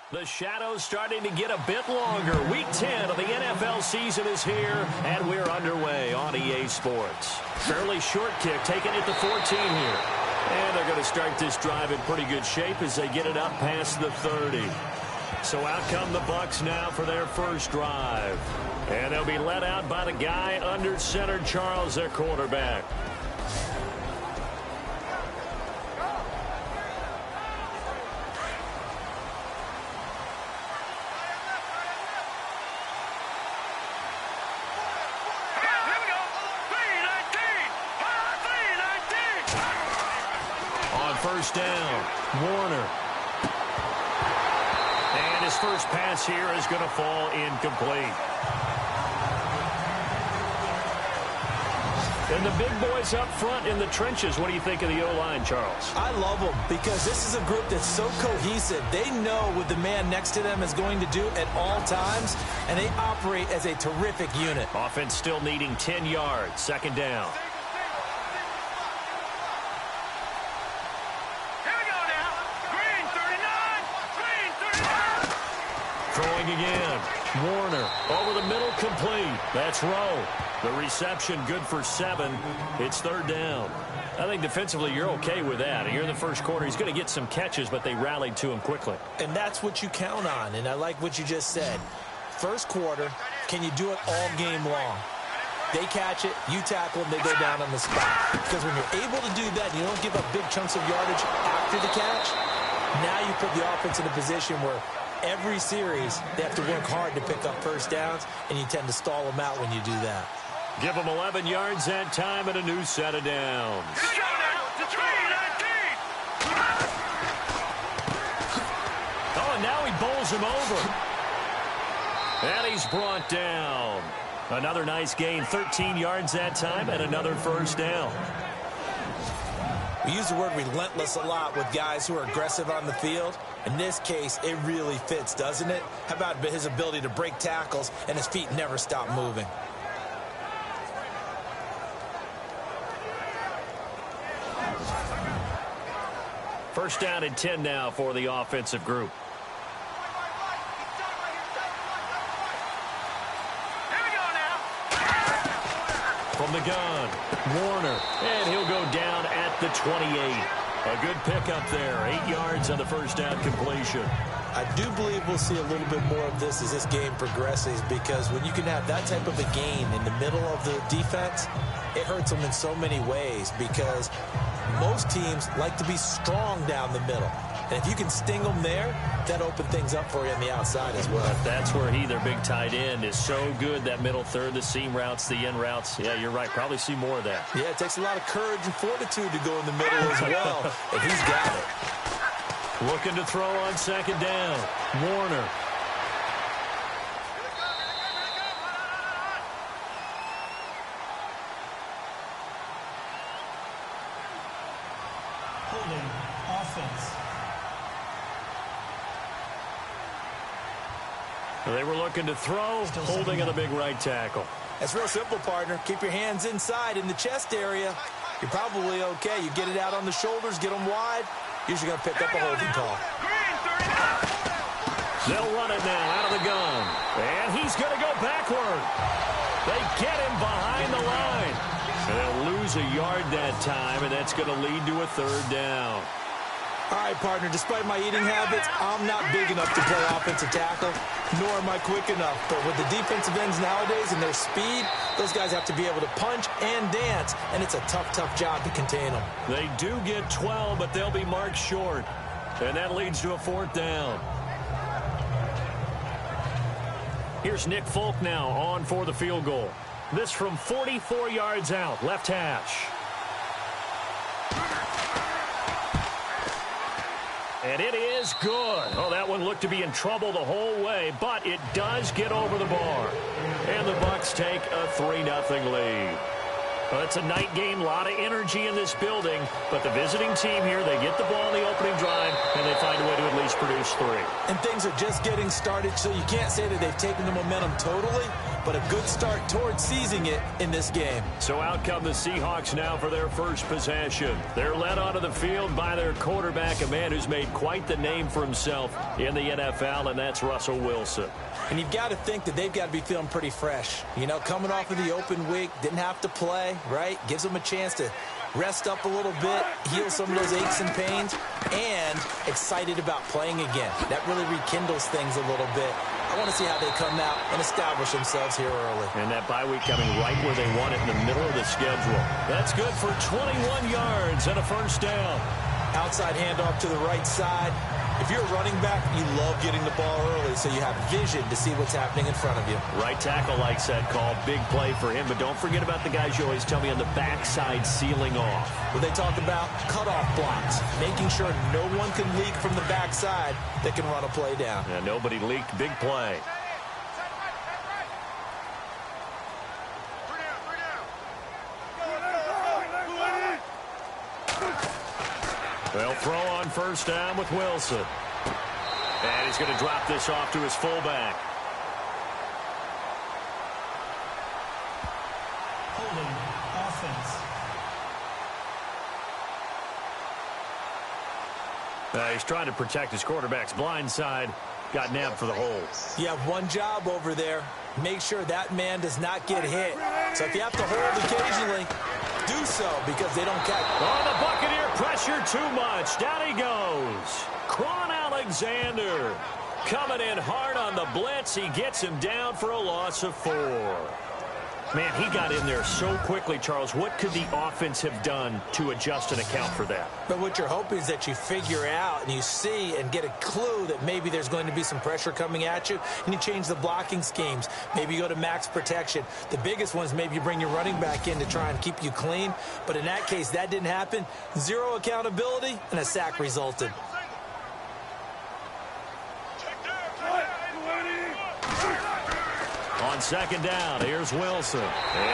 The shadow's starting to get a bit longer. Week 10 of the NFL season is here, and we're underway on EA Sports. Fairly short kick, taking it to 14 here. And they're going to start this drive in pretty good shape as they get it up past the 30. So out come the Bucs now for their first drive. And they'll be led out by the guy under center, Charles, their quarterback. First down, Warner. And his first pass here is going to fall incomplete. And the big boys up front in the trenches. What do you think of the O-line, Charles? I love them because this is a group that's so cohesive. They know what the man next to them is going to do at all times, and they operate as a terrific unit. Offense still needing 10 yards. Second down. Throwing again. Warner over the middle, complete. That's Rowe. The reception good for 7. It's third down. I think defensively you're okay with that. Here in the first quarter, he's going to get some catches, but they rallied to him quickly. And that's what you count on, and I like what you just said. First quarter, can you do it all game long? They catch it, you tackle them, they go down on the spot. Because when you're able to do that, and you don't give up big chunks of yardage after the catch, now you put the offense in a position where every series, they have to work hard to pick up first downs, and you tend to stall them out when you do that. Give them 11 yards that time and a new set of downs. Oh, and now he bowls him over. And he's brought down. Another nice gain, 13 yards that time, and another first down. We use the word relentless a lot with guys who are aggressive on the field. In this case, it really fits, doesn't it? How about his ability to break tackles and his feet never stop moving? First down and 10 now for the offensive group. From the gun, Warner, and he'll go down at the 28. A good pickup there, 8 yards on the first down completion. I do believe we'll see a little bit more of this as this game progresses, because when you can have that type of a gain in the middle of the defense, it hurts them in so many ways, because most teams like to be strong down the middle. And if you can sting them there, that opens things up for you on the outside as well. But that's where their big tight end, is so good, that middle third, the seam routes, the in routes. Yeah, you're right. Probably see more of that. Yeah, it takes a lot of courage and fortitude to go in the middle as well. And he's got it. Looking to throw on second down. Warner. Holding offense. They were looking to throw, holding on the big right tackle. That's real simple, partner. Keep your hands inside in the chest area. You're probably okay. You get it out on the shoulders, get them wide. Usually going to pick up a holding call. They'll run it now out of the gun. And he's going to go backward. They get him behind the line. And they'll lose a yard that time, and that's going to lead to a third down. All right, partner, despite my eating habits, I'm not big enough to play offensive tackle, nor am I quick enough. But with the defensive ends nowadays and their speed, those guys have to be able to punch and dance, and it's a tough, tough job to contain them. They do get 12, but they'll be marked short. And that leads to a fourth down. Here's Nick Folk now on for the field goal. This from 44 yards out, left hash. And it is good. Oh, that one looked to be in trouble the whole way, but it does get over the bar. And the Bucs take a 3-0 lead. Well, it's a night game, a lot of energy in this building, but the visiting team here, they get the ball in the opening drive, and they find a way to at least produce 3. And things are just getting started, so you can't say that they've taken the momentum totally, but a good start towards seizing it in this game. So out come the Seahawks now for their first possession. They're led onto the field by their quarterback, a man who's made quite the name for himself in the NFL, and that's Russell Wilson. And you've got to think that they've got to be feeling pretty fresh. You know, coming off of the open week, didn't have to play, right? Gives them a chance to rest up a little bit, heal some of those aches and pains, and excited about playing again. That really rekindles things a little bit. I want to see how they come out and establish themselves here early. And that bye week coming right where they want it in the middle of the schedule. That's good for 21 yards and a first down. Outside handoff to the right side. If you're a running back, you love getting the ball early so you have vision to see what's happening in front of you. Right tackle likes that call. Big play for him. But don't forget about the guys you always tell me on the backside sealing off. Well, they talk about cutoff blocks, making sure no one can leak from the backside that can run a play down. Yeah, nobody leaked. Big play. They'll throw on first down with Wilson. And he's going to drop this off to his fullback. Holding offense. He's trying to protect his quarterback's blind side. Got nabbed for the hold. You have one job over there. Make sure that man does not get hit. So if you have to hold occasionally, do so because they don't catch. Oh, the Buccaneer pressure too much. Down he goes. Quan Alexander coming in hard on the blitz. He gets him down for a loss of 4. Man, he got in there so quickly, Charles. What could the offense have done to adjust and account for that? But what you're hoping is that you figure out and you see and get a clue that maybe there's going to be some pressure coming at you, and you change the blocking schemes. Maybe you go to max protection. The biggest one is maybe you bring your running back in to try and keep you clean. But in that case, that didn't happen. Zero accountability, and a sack resulted. On second down, here's Wilson.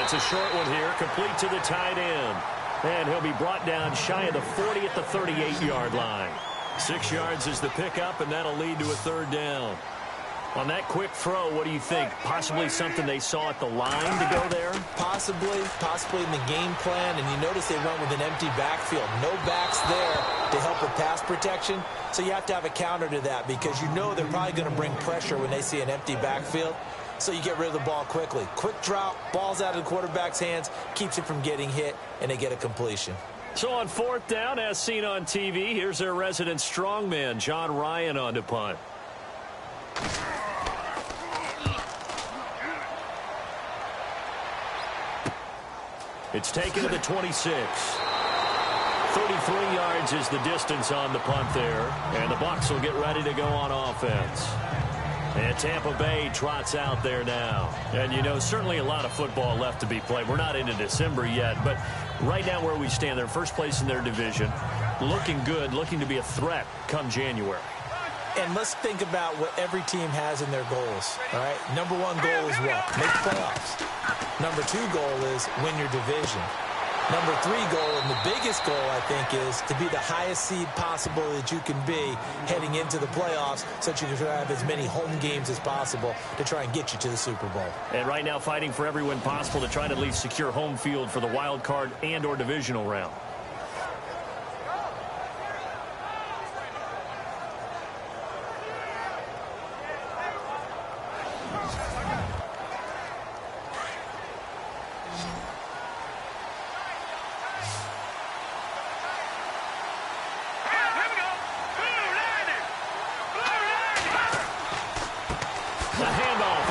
It's a short one here, complete to the tight end. And he'll be brought down shy of the 40 at the 38-yard line. 6 yards is the pickup, and that'll lead to a third down. On that quick throw, what do you think? Possibly something they saw at the line to go there? Possibly in the game plan, and you notice they went with an empty backfield. No backs there to help with pass protection, so you have to have a counter to that because you know they're probably going to bring pressure when they see an empty backfield. So you get rid of the ball quickly. Quick drop, ball's out of the quarterback's hands, keeps it from getting hit, and they get a completion. So on fourth down, as seen on TV, here's their resident strongman, John Ryan, on to punt. It's taken to the 26. 33 yards is the distance on the punt there, and the Bucs will get ready to go on offense. And Tampa Bay trots out there now. And, you know, certainly a lot of football left to be played. We're not into December yet, but right now where we stand, they're first place in their division. Looking good, looking to be a threat come January. And let's think about what every team has in their goals, all right? Number one goal is what? Make playoffs. Number two goal is win your division. Number three goal, and the biggest goal, I think, is to be the highest seed possible that you can be heading into the playoffs so that you can have as many home games as possible to try and get you to the Super Bowl. And right now fighting for every win possible to try to at least secure home field for the wild card and or divisional round.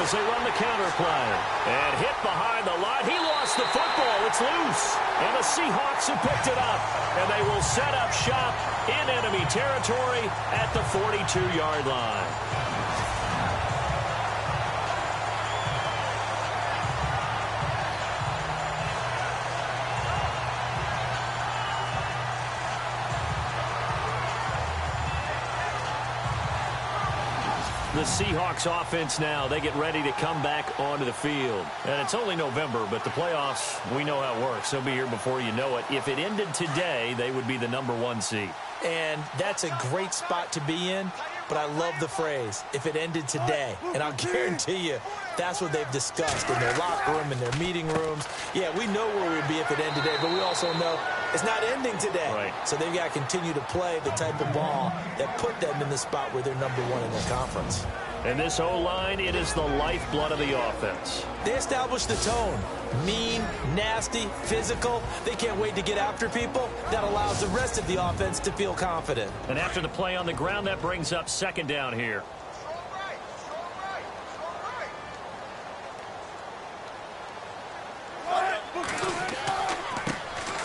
As they run the counter play. And hit behind the line. He lost the football. It's loose. And the Seahawks have picked it up. And they will set up shop in enemy territory at the 42-yard line. The Seahawks offense now, they get ready to come back onto the field. And it's only November, but the playoffs, we know how it works. They'll be here before you know it. If it ended today, they would be the #1 seed. And that's a great spot to be in but I love the phrase, if it ended today. And I'll guarantee you, that's what they've discussed in their locker room, in their meeting rooms. Yeah, we know where we'd be if it ended today, but we also know it's not ending today. Right. So they've got to continue to play the type of ball that put them in the spot where they're number one in their conference. And this O-line, it is the lifeblood of the offense. They established the tone. Mean, nasty, physical. They can't wait to get after people. That allows the rest of the offense to feel confident. And after the play on the ground, that brings up second down here.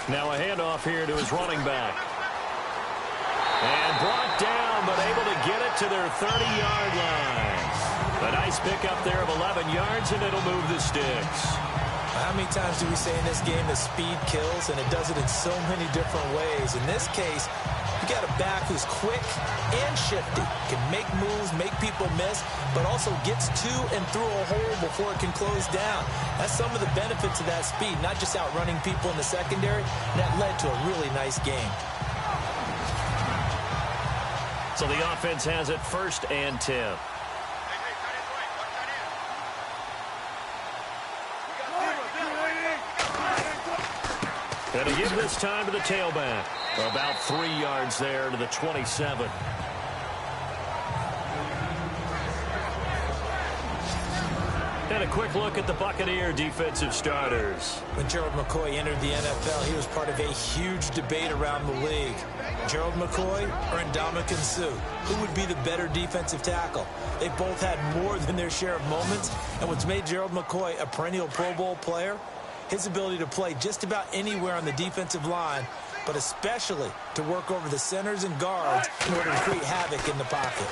Now a handoff here to his running back. And brought down, but able to get it to their 30-yard line. A nice pickup there of 11 yards, and it'll move the sticks. How many times do we say in this game that speed kills, and it does it in so many different ways? In this case, you got a back who's quick and shifty, can make moves, make people miss, but also gets to and through a hole before it can close down. That's some of the benefits of that speed, not just outrunning people in the secondary. That led to a really nice game. So the offense has it 1st and 10. And to give this time to the tailback. About 3 yards there to the 27. And a quick look at the Buccaneer defensive starters. When Gerald McCoy entered the NFL, he was part of a huge debate around the league. Gerald McCoy or Ndamukong Suh? Who would be the better defensive tackle? They both had more than their share of moments. And what's made Gerald McCoy a perennial Pro Bowl player? His ability to play just about anywhere on the defensive line, but especially to work over the centers and guards in order to create havoc in the pocket.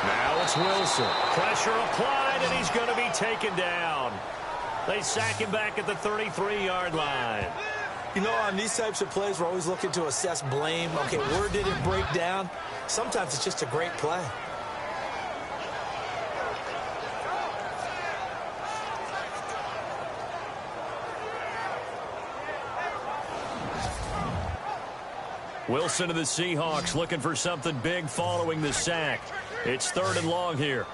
Now it's Wilson. Pressure applied, and he's going to be taken down. They sack him back at the 33-yard line. You know, on these types of plays, we're always looking to assess blame. Okay, where did it break down? Sometimes it's just a great play. Wilson to the Seahawks looking for something big following the sack. It's 3rd and long here.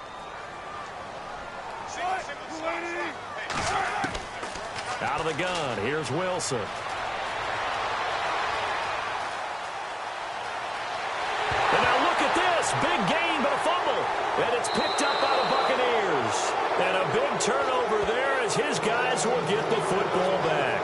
Out of the gun, here's Wilson. And now look at this. Big gain, but a fumble. And it's picked up by the Buccaneers. And a big turnover there as his guys will get the football back.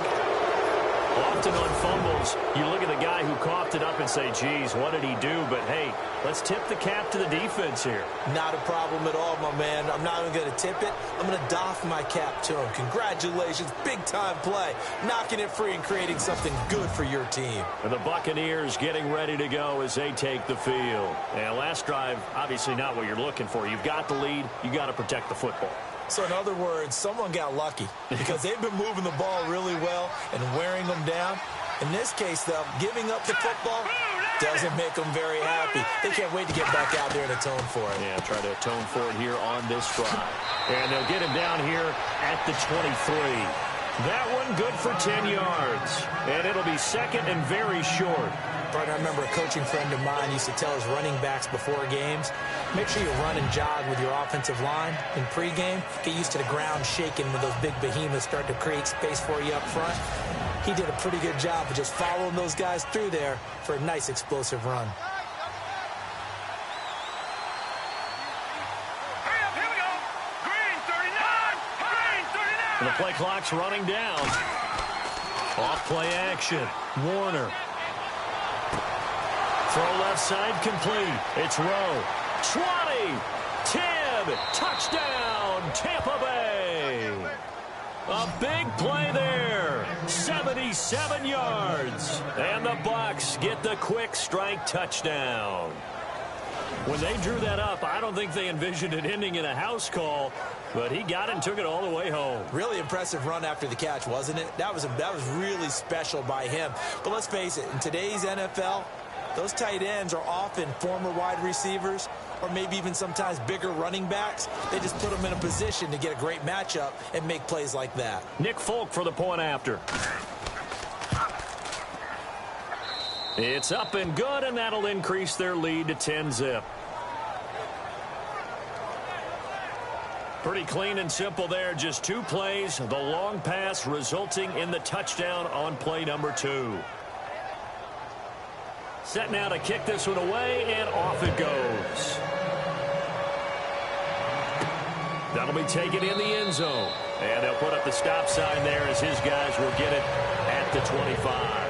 Often on fumbles, you look at the guy who coughed it up and say, geez, what did he do? But, hey, let's tip the cap to the defense here. Not a problem at all, my man. I'm not even going to tip it. I'm going to doff my cap to him. Congratulations. Big-time play. Knocking it free and creating something good for your team. And the Buccaneers getting ready to go as they take the field. And last drive, obviously not what you're looking for. You've got the lead. You've got to protect the football. So, in other words, someone got lucky because they've been moving the ball really well and wearing them down. In this case, though, giving up the football doesn't make them very happy. They can't wait to get back out there and atone for it. Yeah, try to atone for it here on this drive. And they'll get him down here at the 23. That one good for 10 yards. And it'll be 2nd and very short. Partner, I remember a coaching friend of mine used to tell his running backs before games, make sure you run and jog with your offensive line in pregame. Get used to the ground shaking when those big behemoths start to create space for you up front. He did a pretty good job of just following those guys through there for a nice explosive run. And the play clock's running down. Off play action. Warner. Throw left side complete. It's Rowe. 20. 10. Touchdown, Tampa Bay. A big play there. 77 yards. And the Bucs get the quick strike touchdown. When they drew that up, I don't think they envisioned it ending in a house call, but he got it and took it all the way home. Really impressive run after the catch, wasn't it? That was really special by him. But let's face it, in today's NFL, those tight ends are often former wide receivers or maybe even sometimes bigger running backs. They just put them in a position to get a great matchup and make plays like that. Nick Folk for the point after. It's up and good, and that'll increase their lead to 10-zip. Pretty clean and simple there. Just 2 plays. The long pass resulting in the touchdown on play number 2. Set now to kick this one away, and off it goes. That'll be taken in the end zone. And they'll put up the stop sign there as his guys will get it at the 25.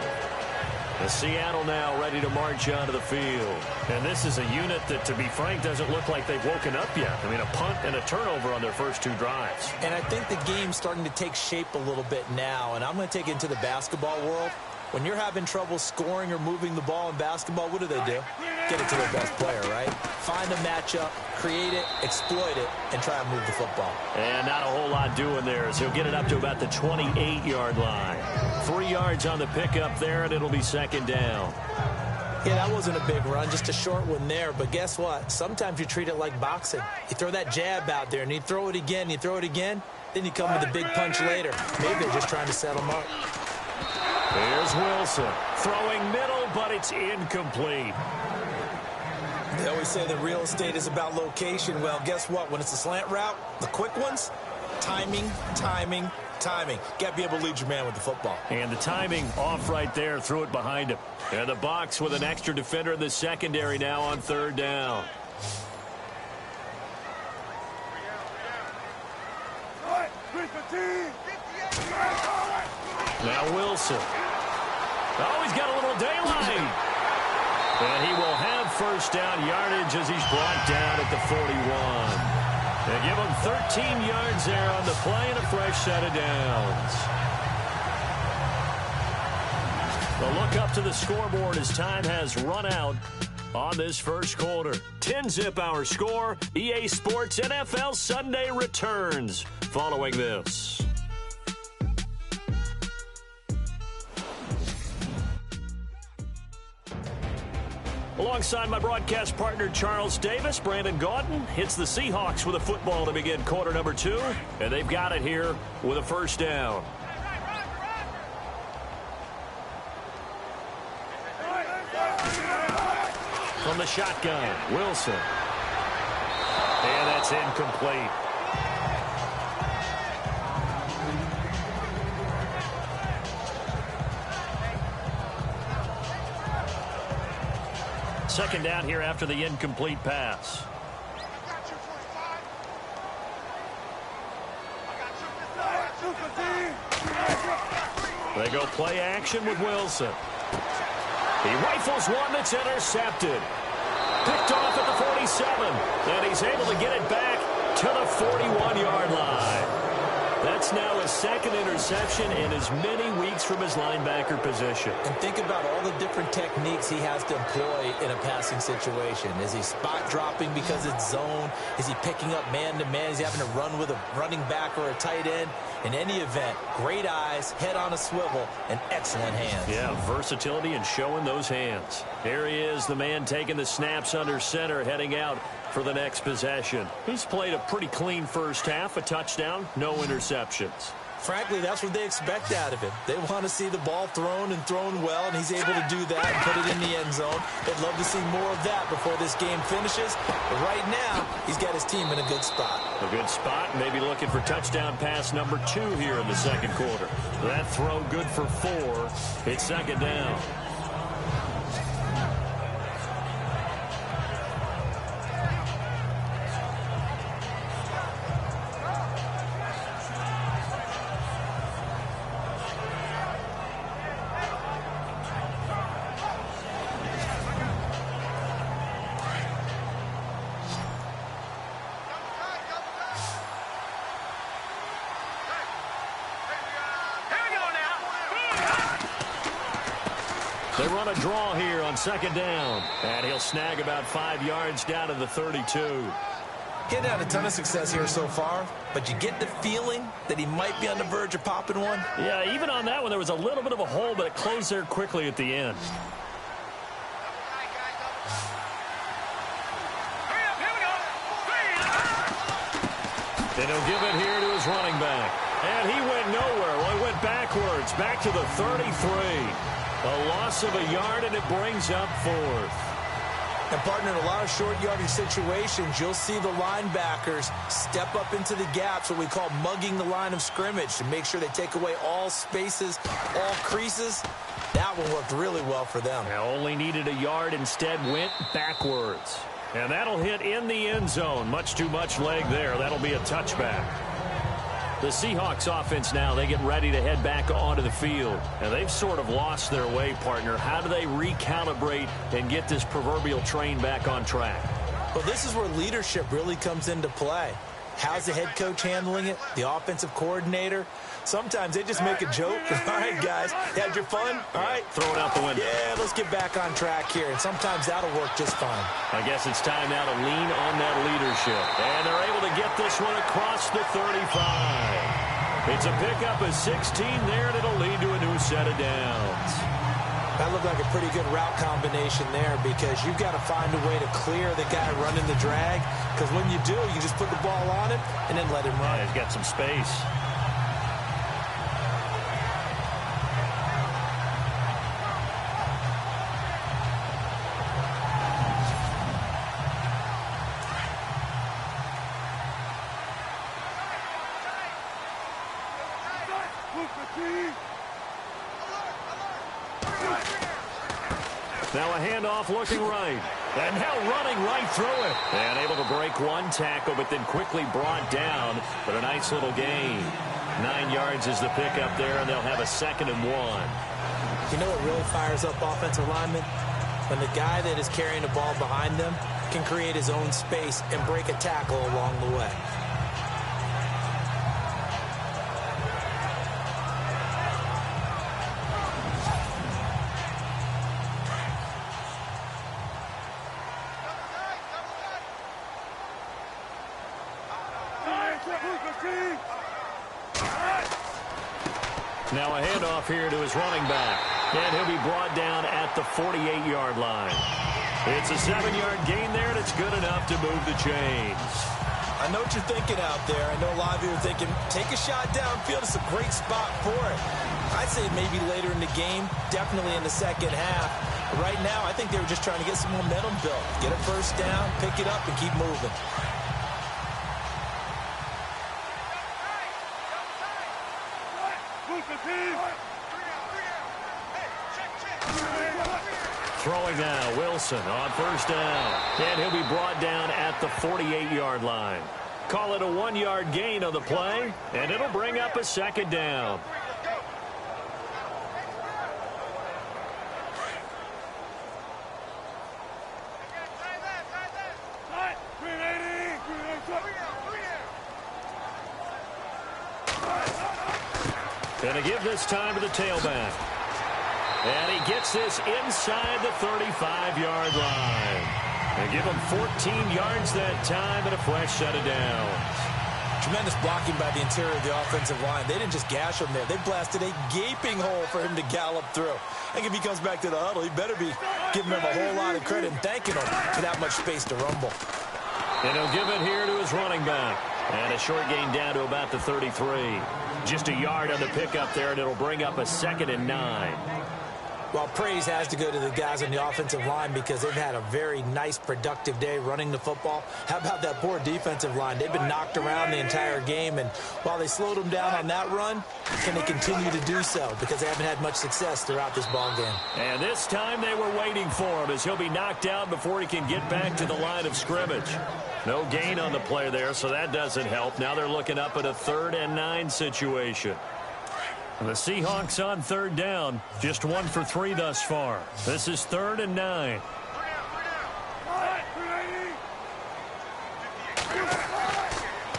The Seattle now ready to march onto the field. And this is a unit that, to be frank, doesn't look like they've woken up yet. I mean, a punt and a turnover on their first 2 drives. And I think the game's starting to take shape a little bit now. And I'm going to take it into the basketball world. When you're having trouble scoring or moving the ball in basketball, what do? Get it to their best player, right? Find a matchup, create it, exploit it, and try and move the football. And not a whole lot doing there as he'll get it up to about the 28-yard line. 3 yards on the pickup there, and it'll be second down. Yeah, that wasn't a big run, just a short one there. But guess what? Sometimes you treat it like boxing. You throw that jab out there, and you throw it again, then you come with a big punch later. Maybe they're just trying to set them up. Here's Wilson. Throwing middle, but it's incomplete. They always say that real estate is about location. Well, guess what? When it's a slant route, the quick ones, timing. Got to be able to lead your man with the football. And the timing off right there. Threw it behind him. And the Bucs with an extra defender in the secondary now on third down. Now Wilson. Oh, he's got a little daylight. And he will have first down yardage as he's brought down at the 41. They give him 13 yards there on the play and a fresh set of downs. The look up to the scoreboard as time has run out on this first quarter. 10-zip our score. EA Sports NFL Sunday returns following this. Alongside my broadcast partner, Charles Davis, Brandon Gaudin hits the Seahawks with a football to begin quarter number 2. And they've got it here with a first down. From the shotgun, Wilson. And that's incomplete. Second down here after the incomplete pass. They go play action with Wilson. He rifles one that's intercepted. Picked off at the 47. And he's able to get it back to the 41-yard line. That's now his second interception in as many weeks from his linebacker position. And think about all the different techniques he has to employ in a passing situation. Is he spot dropping because it's zone? Is he picking up man-to-man? Is he having to run with a running back or a tight end? In any event, great eyes, head on a swivel, and excellent hands. Yeah, versatility and showing those hands. Here he is, the man taking the snaps under center, heading out for the next possession. He's played a pretty clean first half, a touchdown, no interceptions. Frankly, that's what they expect out of him. They want to see the ball thrown and thrown well, and he's able to do that and put it in the end zone. They'd love to see more of that before this game finishes. But right now, he's got his team in a good spot. A good spot, maybe looking for touchdown pass number 2 here in the second quarter. That throw good for 4. It's second down. They run a draw here on second down. And he'll snag about 5 yards down to the 32. Getting had a ton of success here so far, but you get the feeling that he might be on the verge of popping one. Yeah, even on that one, there was a little bit of a hole, but it closed there quickly at the end. Then he'll give it here to his running back. And he went nowhere. Well, he went backwards, back to the 33. A loss of a yard, and it brings up 4th. And, partner, in a lot of short yardage situations, you'll see the linebackers step up into the gaps, what we call mugging the line of scrimmage, to make sure they take away all spaces, all creases. That one worked really well for them. Now only needed a yard, instead went backwards. And that'll hit in the end zone. Much too much leg there. That'll be a touchback. The Seahawks offense now, they get ready to head back onto the field. And they've sort of lost their way, partner. How do they recalibrate and get this proverbial train back on track? Well, this is where leadership really comes into play. How's the head coach handling it? The offensive coordinator? Sometimes they just make a joke. All right, guys, had your fun? All right. Throw it out the window. Yeah, let's get back on track here. And sometimes that'll work just fine. I guess it's time now to lean on that leadership. And they're able to get this one across the 35. It's a pickup of 16 there, and it'll lead to a new set of downs. That looked like a pretty good route combination there, because you've got to find a way to clear the guy running the drag, because when you do, you just put the ball on him and then let him run. Yeah, he's got some space. Now a handoff looking right. And now running right through it. And able to break one tackle, but then quickly brought down. But a nice little gain. 9 yards is the pickup there, and they'll have a 2nd and 1. You know what really fires up offensive linemen? When the guy that is carrying the ball behind them can create his own space and break a tackle along the way. Now a handoff here to his running back. And he'll be brought down at the 48-yard line. It's a 7-yard gain there, and it's good enough to move the chains. I know what you're thinking out there. I know a lot of you are thinking, take a shot downfield. It's a great spot for it. I'd say maybe later in the game, definitely in the second half. But right now, I think they were just trying to get some momentum built. Get a first down, pick it up, and keep moving. Throwing now, Wilson on first down. And he'll be brought down at the 48-yard line. Call it a 1-yard gain on the play, and it'll bring up a 2nd down. Gonna give this time to the tailback. And he gets this inside the 35-yard line. And give him 14 yards that time and a fresh set of downs. Tremendous blocking by the interior of the offensive line. They didn't just gash him there. They blasted a gaping hole for him to gallop through. I think if he comes back to the huddle, he better be giving him a whole lot of credit and thanking him for that much space to rumble. And he'll give it here to his running back. And a short gain down to about the 33. Just a yard on the pickup there, and it'll bring up a 2nd and 9. Well, praise has to go to the guys on the offensive line because they've had a very nice, productive day running the football. How about that poor defensive line? They've been knocked around the entire game, and while they slowed them down on that run, can they continue to do so? Because they haven't had much success throughout this ball game. And this time they were waiting for him as he'll be knocked out before he can get back to the line of scrimmage. No gain on the play there, so that doesn't help. Now they're looking up at a 3rd and 9 situation. The Seahawks on 3rd down, just 1 for 3 thus far. This is 3rd and 9.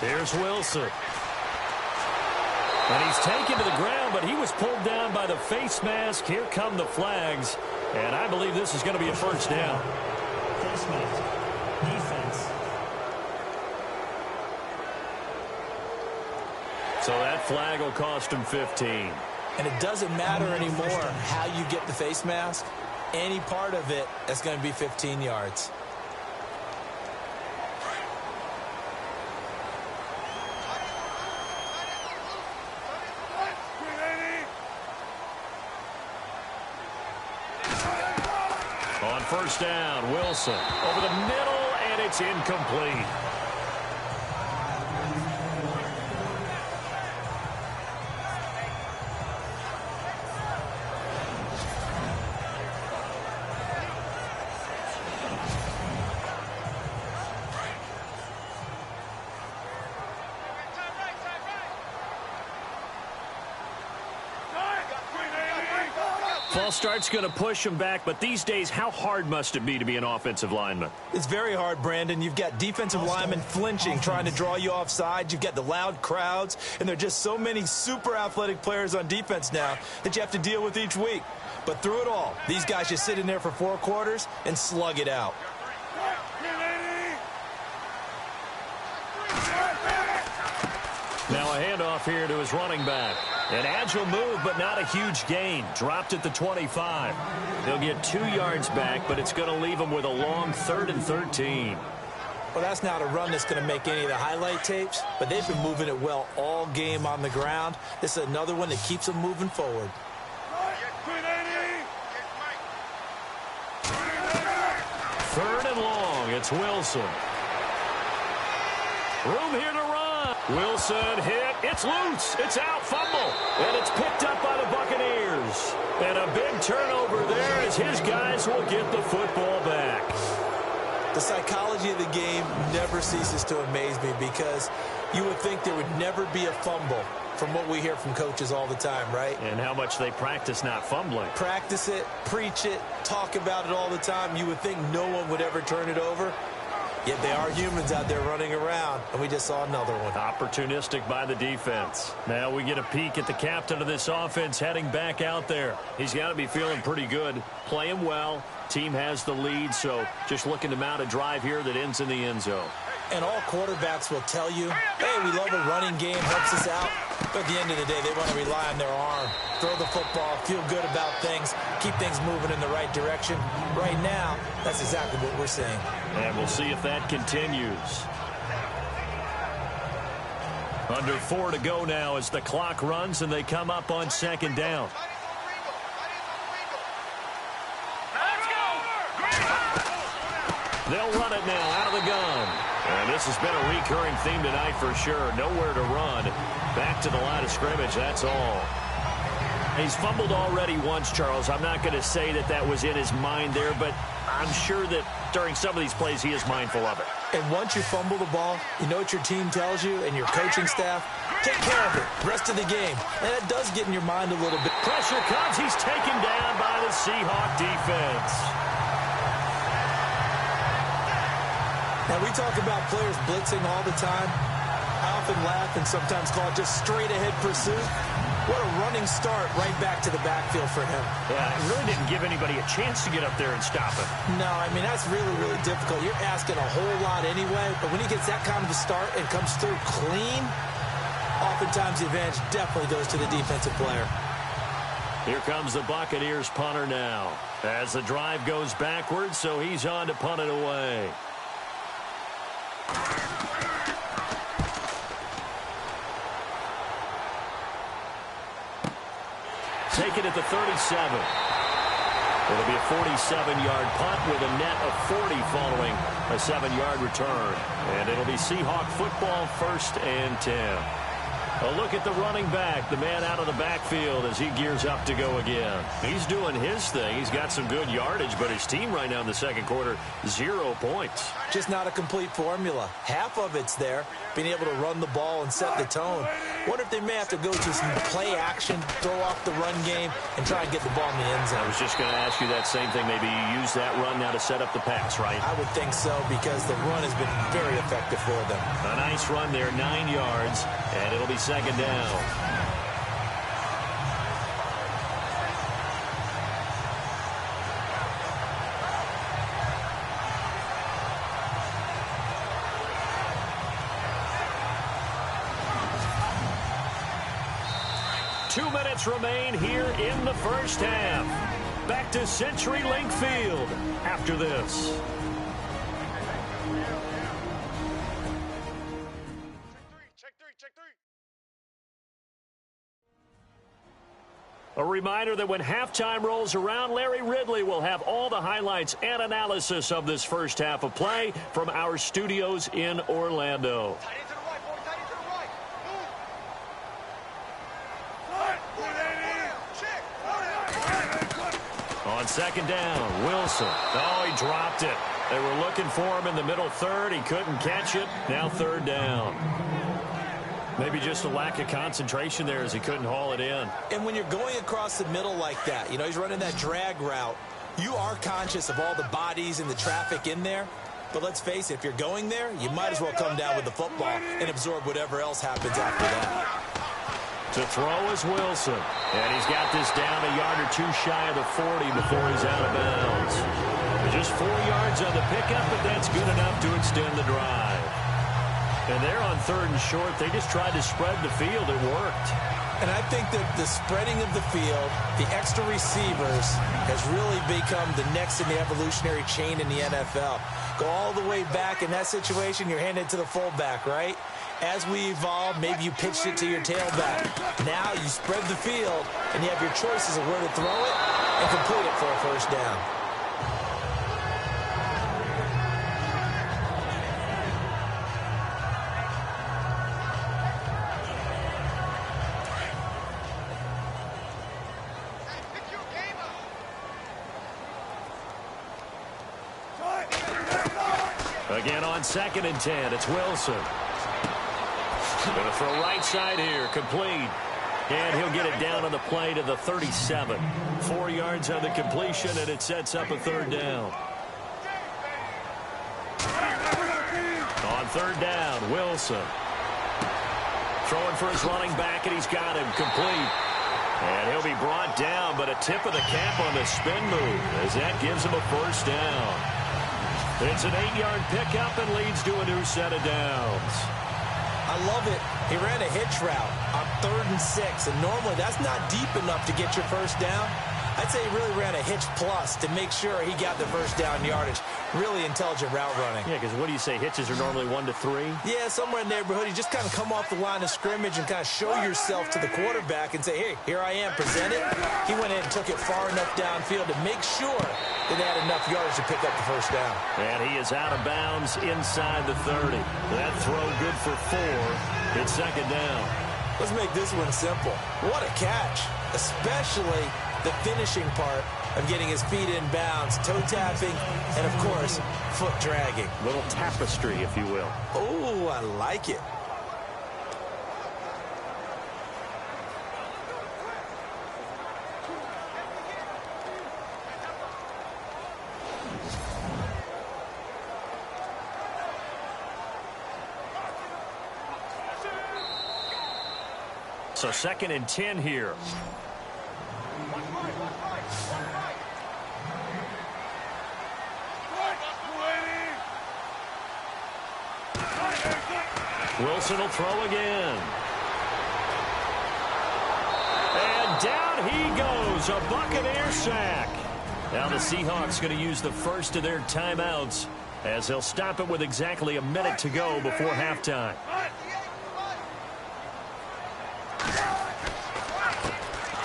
Here's Wilson. And he's taken to the ground, but he was pulled down by the face mask. Here come the flags, and I believe this is going to be a first down. Face mask. Defense. So that flag will cost him 15. And it doesn't matter anymore how you get the face mask. Any part of it, that's going to be 15 yards. On first down, Wilson over the middle, and it's incomplete. False start's going to push him back, but these days, how hard must it be to be an offensive lineman? It's very hard, Brandon. You've got defensive linemen flinching, trying to draw you offside. You've got the loud crowds, and there are just so many super athletic players on defense now that you have to deal with each week. But through it all, these guys just sit in there for 4 quarters and slug it out. Now a handoff here to his running back. An agile move, but not a huge gain. Dropped at the 25. They'll get 2 yards back, but it's going to leave them with a long 3rd and 13. Well, that's not a run that's going to make any of the highlight tapes, but they've been moving it well all game on the ground. This is another one that keeps them moving forward. 3rd and long. It's Wilson. Room here to run. Wilson hit. It's loose. It's out. Fumble. And it's picked up by the Buccaneers. And a big turnover there as his guys will get the football back. The psychology of the game never ceases to amaze me because you would think there would never be a fumble from what we hear from coaches all the time, right? And how much they practice not fumbling. Practice it, preach it, talk about it all the time. You would think no one would ever turn it over. Yet they are humans out there running around, and we just saw another one. Opportunistic by the defense. Now we get a peek at the captain of this offense heading back out there. He's got to be feeling pretty good, playing well. Team has the lead, so just looking to mount a drive here that ends in the end zone. And all quarterbacks will tell you, hey, we love a running game, helps us out. But at the end of the day, they want to rely on their arm, throw the football, feel good about things, keep things moving in the right direction. Right now, that's exactly what we're seeing. And we'll see if that continues. Under 4 to go now as the clock runs and they come up on 2nd down. They'll run it now out of the gun. And this has been a recurring theme tonight for sure. Nowhere to run. Back to the line of scrimmage, that's all. He's fumbled already once, Charles. I'm not going to say that that was in his mind there, but I'm sure that during some of these plays he is mindful of it. And once you fumble the ball, you know what your team tells you and your coaching staff? Take care of it. Rest of the game. And it does get in your mind a little bit. Pressure comes. He's taken down by the Seahawks defense. Now, we talk about players blitzing all the time. I often laugh and sometimes call it just straight-ahead pursuit. What a running start right back to the backfield for him. Yeah, it really didn't give anybody a chance to get up there and stop him. No, I mean, that's really, really difficult. You're asking a whole lot anyway, but when he gets that kind of a start and comes through clean, oftentimes the advantage definitely goes to the defensive player. Here comes the Buccaneers punter now. As the drive goes backwards, so he's on to punt it away. Take it at the 37. It'll be a 47-yard punt with a net of 40 following a 7-yard return. And it'll be Seahawk football, 1st and 10. A look at the running back, the man out of the backfield as he gears up to go again. He's doing his thing. He's got some good yardage, but his team right now in the 2nd quarter, 0 points. Just not a complete formula. Half of it's there, being able to run the ball and set the tone. Wonder if they may have to go to some play action, throw off the run game, and try and get the ball in the end zone. I was just going to ask you that same thing. Maybe you use that run now to set up the pass, right? I would think so because the run has been very effective for them. A nice run there, 9 yards, and it'll be 2nd down. Two minutes remain here in the first half. Back to CenturyLink Field after this. reminder that when halftime rolls around, Larry Ridley will have all the highlights and analysis of this first half of play from our studios in Orlando. On second down, Wilson. Oh, he dropped it. They were looking for him in the middle third. He couldn't catch it. Now third down. Maybe just a lack of concentration there as he couldn't haul it in. And when you're going across the middle like that, you know, he's running that drag route, you are conscious of all the bodies and the traffic in there. But let's face it, if you're going there, you might as well come down with the football and absorb whatever else happens after that. To throw is Wilson. And he's got this down a yard or two shy of the 40 before he's out of bounds. Just 4 yards on the pickup, but that's good enough to extend the drive. And they're on third and short. They just tried to spread the field. It worked. And I think that the spreading of the field, the extra receivers, has really become the next in the evolutionary chain in the NFL. Go all the way back in that situation, you're handed to the fullback, right? As we evolve, maybe you pitched it to your tailback. Now you spread the field, and you have your choices of where to throw it and complete it for a first down. Again on second and 10, it's Wilson. Going to throw right side here, complete. And he'll get it down on the play to the 37. 4 yards on the completion, and it sets up a third down. On third down, Wilson. Throwing for his running back, and he's got him complete. And he'll be brought down, but a tip of the cap on the spin move as that gives him a first down. It's an 8-yard pickup and leads to a new set of downs. I love it. He ran a hitch route on 3rd and 6, and normally that's not deep enough to get your first down. I'd say he really ran a hitch plus to make sure he got the first down yardage. Really intelligent route running. Yeah, because what do you say, hitches are normally 1 to 3? Yeah, somewhere in the neighborhood. You just kind of come off the line of scrimmage and kind of show yourself to the quarterback and say, hey, here I am, present it. He went in and took it far enough downfield to make sure that they had enough yards to pick up the first down. And he is out of bounds inside the 30. That throw good for 4. It's second down. Let's make this one simple. What a catch, especially the finishing part of getting his feet in bounds, toe tapping, and of course, foot dragging. Little tapestry, if you will. Oh, I like it. So second and 10 here. Wilson will throw again. And down he goes. A Buccaneer sack. Now the Seahawks going to use the first of their timeouts as they'll stop it with exactly a minute to go before halftime.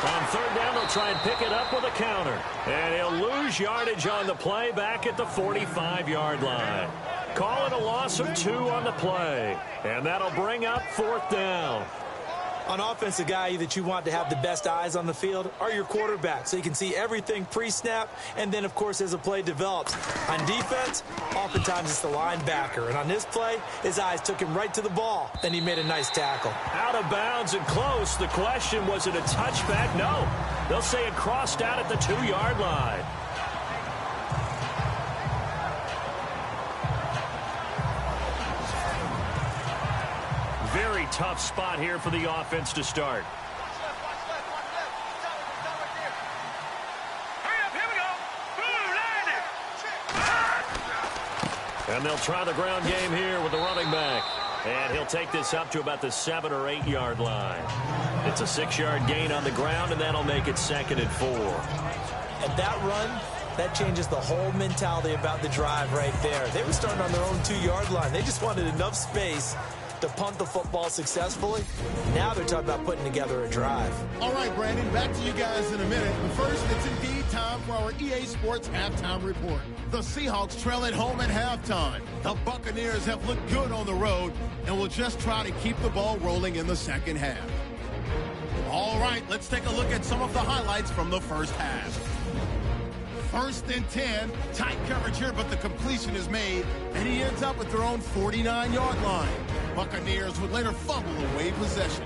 On third down, they'll try and pick it up with a counter. And he'll lose yardage on the play back at the 45-yard line. Call it a loss of 2 on the play. And that'll bring up 4th down. On offense, the guy that you want to have the best eyes on the field are your quarterbacks, so you can see everything pre-snap, and then, of course, as the play develops. On defense, oftentimes it's the linebacker. And on this play, his eyes took him right to the ball, and he made a nice tackle. Out of bounds and close. The question, was it a touchback? No. They'll say it crossed out at the 2-yard line. Very tough spot here for the offense to start. And they'll try the ground game here with the running back. And he'll take this up to about the 7 or 8 yard line. It's a 6-yard gain on the ground, and that'll make it 2nd and 4. And that run, that changes the whole mentality about the drive right there. They were starting on their own 2-yard line. They just wanted enough space to punt the football successfully. Now they're talking about putting together a drive. All right, Brandon, back to you guys in a minute. But first, it's indeed time for our EA Sports Halftime Report. The Seahawks trail at home at halftime. The Buccaneers have looked good on the road and will just try to keep the ball rolling in the second half. All right, let's take a look at some of the highlights from the first half. 1st and 10, tight coverage here, but the completion is made, and he ends up at their own 49-yard line. Buccaneers would later fumble away possession.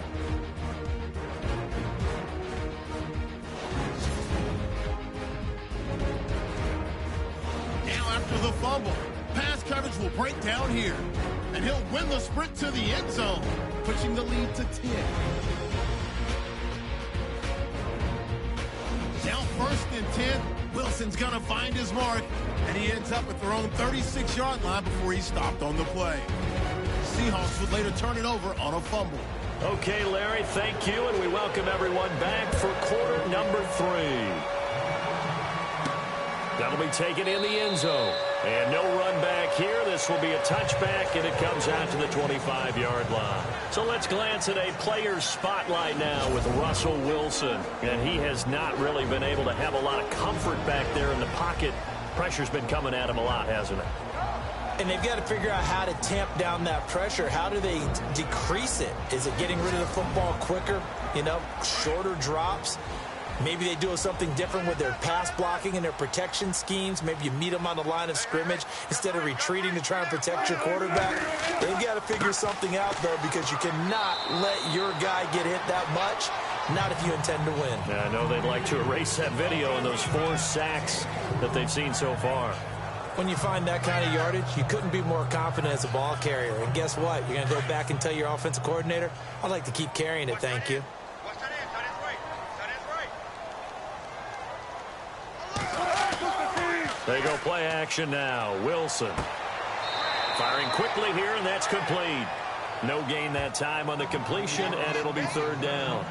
Now after the fumble, pass coverage will break down here, and he'll win the sprint to the end zone, pushing the lead to 10. Now 1st and 10, Wilson's going to find his mark, and he ends up at their own 36-yard line before he's stopped on the play. Seahawks would later turn it over on a fumble. Okay, Larry, thank you, and we welcome everyone back for quarter number 3. That'll be taken in the end zone. And no run back here. This will be a touchback, and it comes out to the 25-yard line. So let's glance at a player's spotlight now with Russell Wilson. And he has not really been able to have a lot of comfort back there in the pocket. Pressure's been coming at him a lot, hasn't it? And they've got to figure out how to tamp down that pressure. How do they decrease it? Is it getting rid of the football quicker? You know, shorter drops? Maybe they do something different with their pass blocking and their protection schemes. Maybe you meet them on the line of scrimmage instead of retreating to try and protect your quarterback. They've got to figure something out, though, because you cannot let your guy get hit that much, not if you intend to win. Yeah, I know they'd like to erase that video and those 4 sacks that they've seen so far. When you find that kind of yardage, you couldn't be more confident as a ball carrier. And guess what? You're going to go back and tell your offensive coordinator, I'd like to keep carrying it, thank you. They go play action now. Wilson firing quickly here, and that's complete. No gain that time on the completion, and it'll be 3rd down.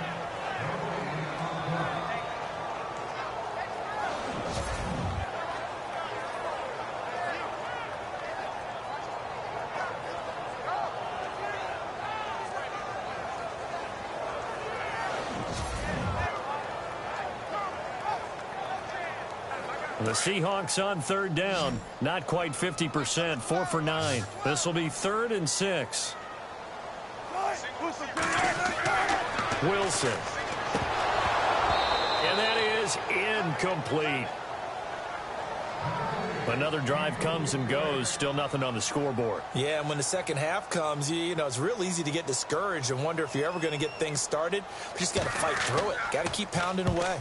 The Seahawks on 3rd down. Not quite 50%. 4 for 9. This will be 3rd and 6. Wilson. And that is incomplete. Another drive comes and goes. Still nothing on the scoreboard. Yeah, and when the second half comes, you know, it's real easy to get discouraged and wonder if you're ever going to get things started. You just got to fight through it. Got to keep pounding away.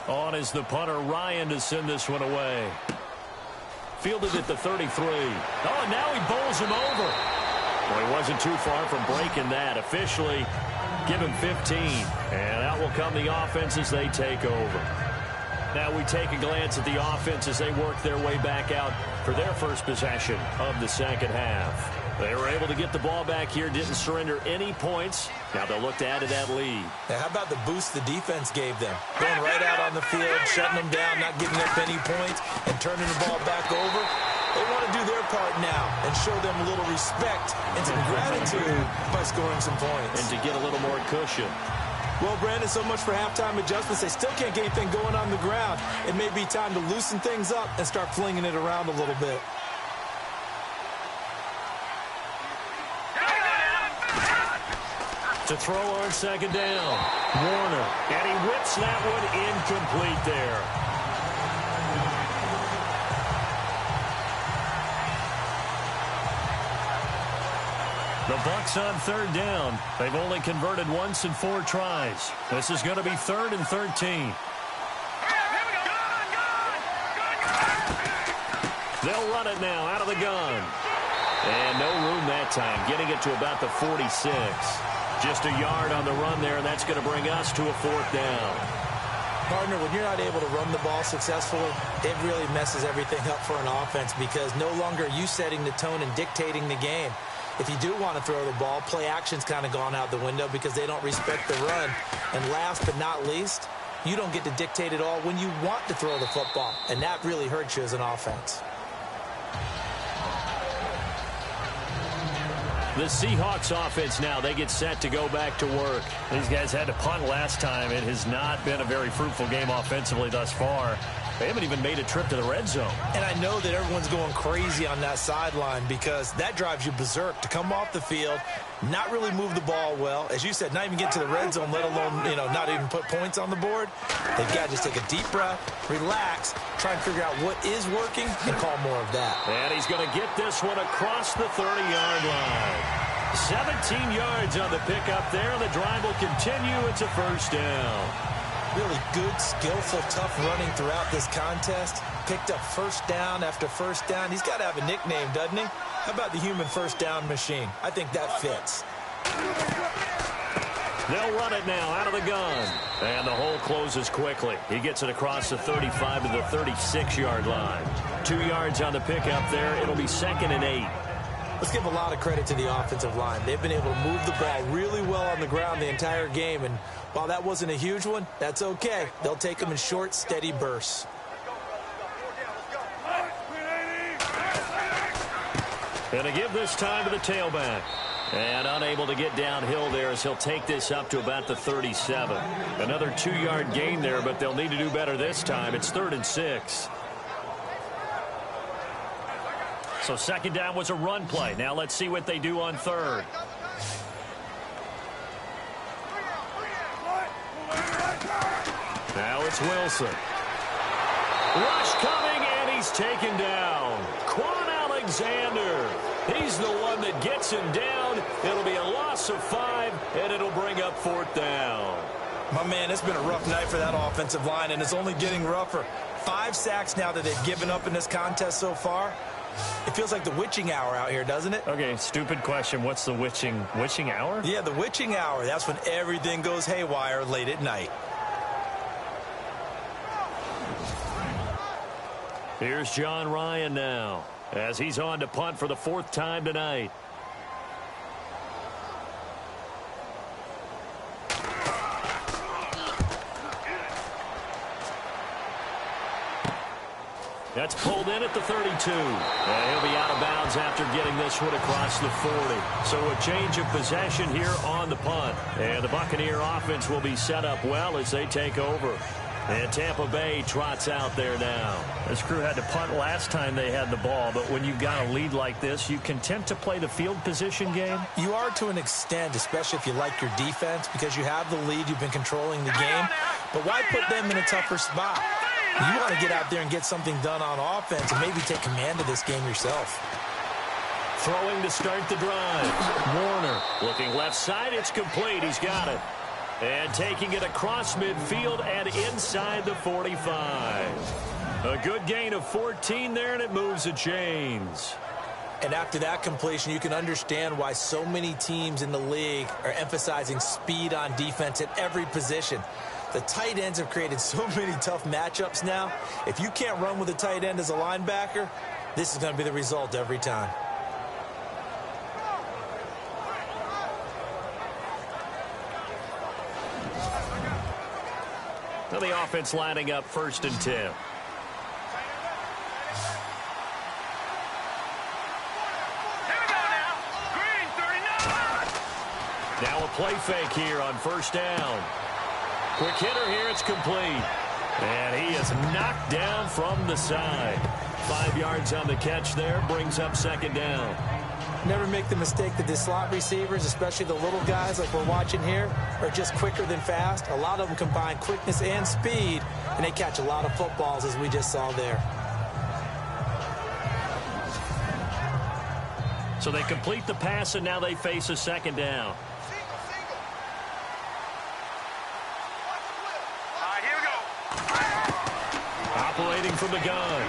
On is the punter, Ryan, to send this one away. Fielded at the 33. Oh, and now he bowls him over. Well, he wasn't too far from breaking that. Officially, give him 15. And out will come the offense as they take over. Now we take a glance at the offense as they work their way back out for their first possession of the second half. They were able to get the ball back here, didn't surrender any points. Now they'll look to add to that lead. Now, how about the boost the defense gave them? Going right out on the field, shutting them down, not giving up any points, and turning the ball back over. They want to do their part now and show them a little respect and some gratitude by scoring some points. And to get a little more cushion. Well, Brandon, so much for halftime adjustments. They still can't get anything going on the ground. It may be time to loosen things up and start flinging it around a little bit. To throw on 2nd down. Warner. And he whips that one incomplete there. The Bucs on 3rd down. They've only converted once in 4 tries. This is going to be 3rd and 13. They'll run it now out of the gun. And no room that time, getting it to about the 46. Just a yard on the run there, and that's going to bring us to a 4th down. Partner, when you're not able to run the ball successfully, it really messes everything up for an offense because no longer are you setting the tone and dictating the game. If you do want to throw the ball, play action's kind of gone out the window because they don't respect the run. And last but not least, you don't get to dictate it all when you want to throw the football, and that really hurts you as an offense. The Seahawks offense now, they get set to go back to work. These guys had to punt last time. It has not been a very fruitful game offensively thus far. They haven't even made a trip to the red zone. And I know that everyone's going crazy on that sideline because that drives you berserk to come off the field, not really move the ball well. As you said, not even get to the red zone, let alone, not even put points on the board. They've got to just take a deep breath, relax, try and figure out what is working, and call more of that. And he's going to get this one across the 30-yard line. 17 yards on the pickup there. The drive will continue. It's a first down. Really good, skillful, tough running throughout this contest. Picked up first down after first down. He's got to have a nickname, doesn't he? How about the human first down machine? I think that fits. They'll run it now out of the gun. And the hole closes quickly. He gets it across the 35 to the 36-yard line. 2 yards on the pickup there. It'll be 2nd and 8. Let's give a lot of credit to the offensive line. They've been able to move the ball really well on the ground the entire game. And while that wasn't a huge one, that's okay. They'll take them in short, steady bursts. Going to give this time to the tailback. And unable to get downhill there as he'll take this up to about the 37. Another 2-yard gain there, but they'll need to do better this time. It's 3rd and 6. So 2nd down was a run play. Now let's see what they do on 3rd. Now it's Wilson. Rush coming, and he's taken down. Quan Alexander. He's the one that gets him down. It'll be a loss of 5, and it'll bring up 4th down. My man, it's been a rough night for that offensive line, and it's only getting rougher. 5 sacks now that they've given up in this contest so far. It feels like the witching hour out here, doesn't it? Okay, stupid question. What's the witching hour? Yeah, the witching hour. That's when everything goes haywire late at night. Here's John Ryan now as he's on to punt for the 4th time tonight. That's pulled in at the 32. And he'll be out of bounds after getting this one across the 40. So a change of possession here on the punt. And the Buccaneer offense will be set up well as they take over. And Tampa Bay trots out there now. This crew had to punt last time they had the ball, but when you've got a lead like this, you content to play the field position game? You are to an extent, especially if you like your defense, because you have the lead, you've been controlling the game. But why put them in a tougher spot? You want to get out there and get something done on offense and maybe take command of this game yourself. Throwing to start the drive. Warner looking left side. It's complete. He's got it. And taking it across midfield and inside the 45. A good gain of 14 there, and it moves the chains. And after that completion, you can understand why so many teams in the league are emphasizing speed on defense at every position. The tight ends have created so many tough matchups now. If you can't run with a tight end as a linebacker, this is going to be the result every time. Now the offense lining up 1st and 10. Now a play fake here on 1st down. Quick hitter here, it's complete. And he is knocked down from the side. 5 yards on the catch there, brings up 2nd down. Never make the mistake that the slot receivers, especially the little guys like we're watching here, are just quicker than fast. A lot of them combine quickness and speed, and they catch a lot of footballs, as we just saw there. So they complete the pass, and now they face a 2nd down. Operating from the gun.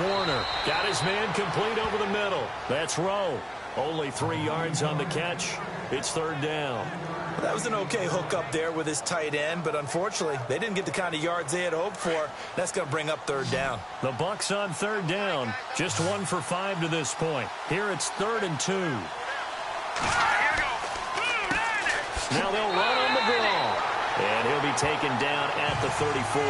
Warner got his man complete over the middle. That's Rowe. Only 3 yards on the catch. It's 3rd down. That was an okay hook up there with his tight end, but unfortunately, they didn't get the kind of yards they had hoped for. That's going to bring up 3rd down. The Bucs on 3rd down. Just 1 for 5 to this point. Here it's 3rd and 2. Now they'll run on the ball. And he'll be taken down at the 34.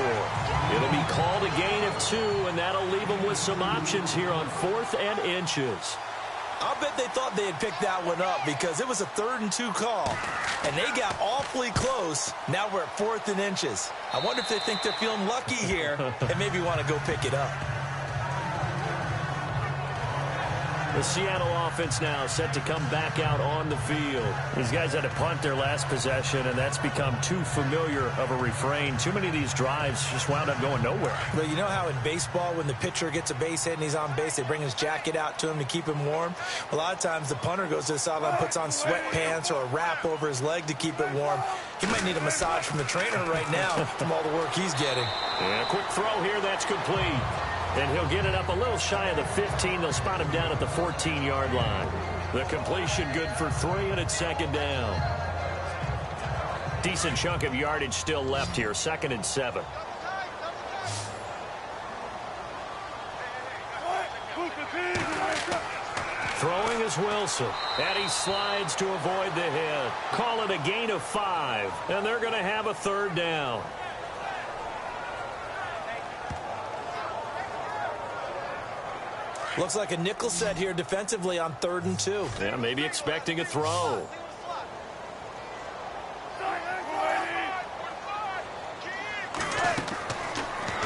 It'll be called a gain of 2, and that'll leave them with some options here on 4th and inches. I'll bet they thought they had picked that one up because it was a 3rd and 2 call, and they got awfully close. Now we're at 4th and inches. I wonder if they think they're feeling lucky here and maybe want to go pick it up. The Seattle offense now set to come back out on the field. These guys had to punt their last possession, and that's become too familiar of a refrain. Too many of these drives just wound up going nowhere. Well, you know how in baseball, when the pitcher gets a base hit and he's on base, they bring his jacket out to him to keep him warm? A lot of times the punter goes to the sideline, puts on sweatpants or a wrap over his leg to keep it warm. He might need a massage from the trainer right now from all the work he's getting. And a quick throw here, that's complete. And he'll get it up a little shy of the 15. They'll spot him down at the 14-yard line. The completion good for 3, and it's 2nd down. Decent chunk of yardage still left here, 2nd and 7. Throwing is Wilson, and he slides to avoid the hit. Call it a gain of 5, and they're going to have a 3rd down. Looks like a nickel set here defensively on 3rd and 2. Yeah, maybe expecting a throw.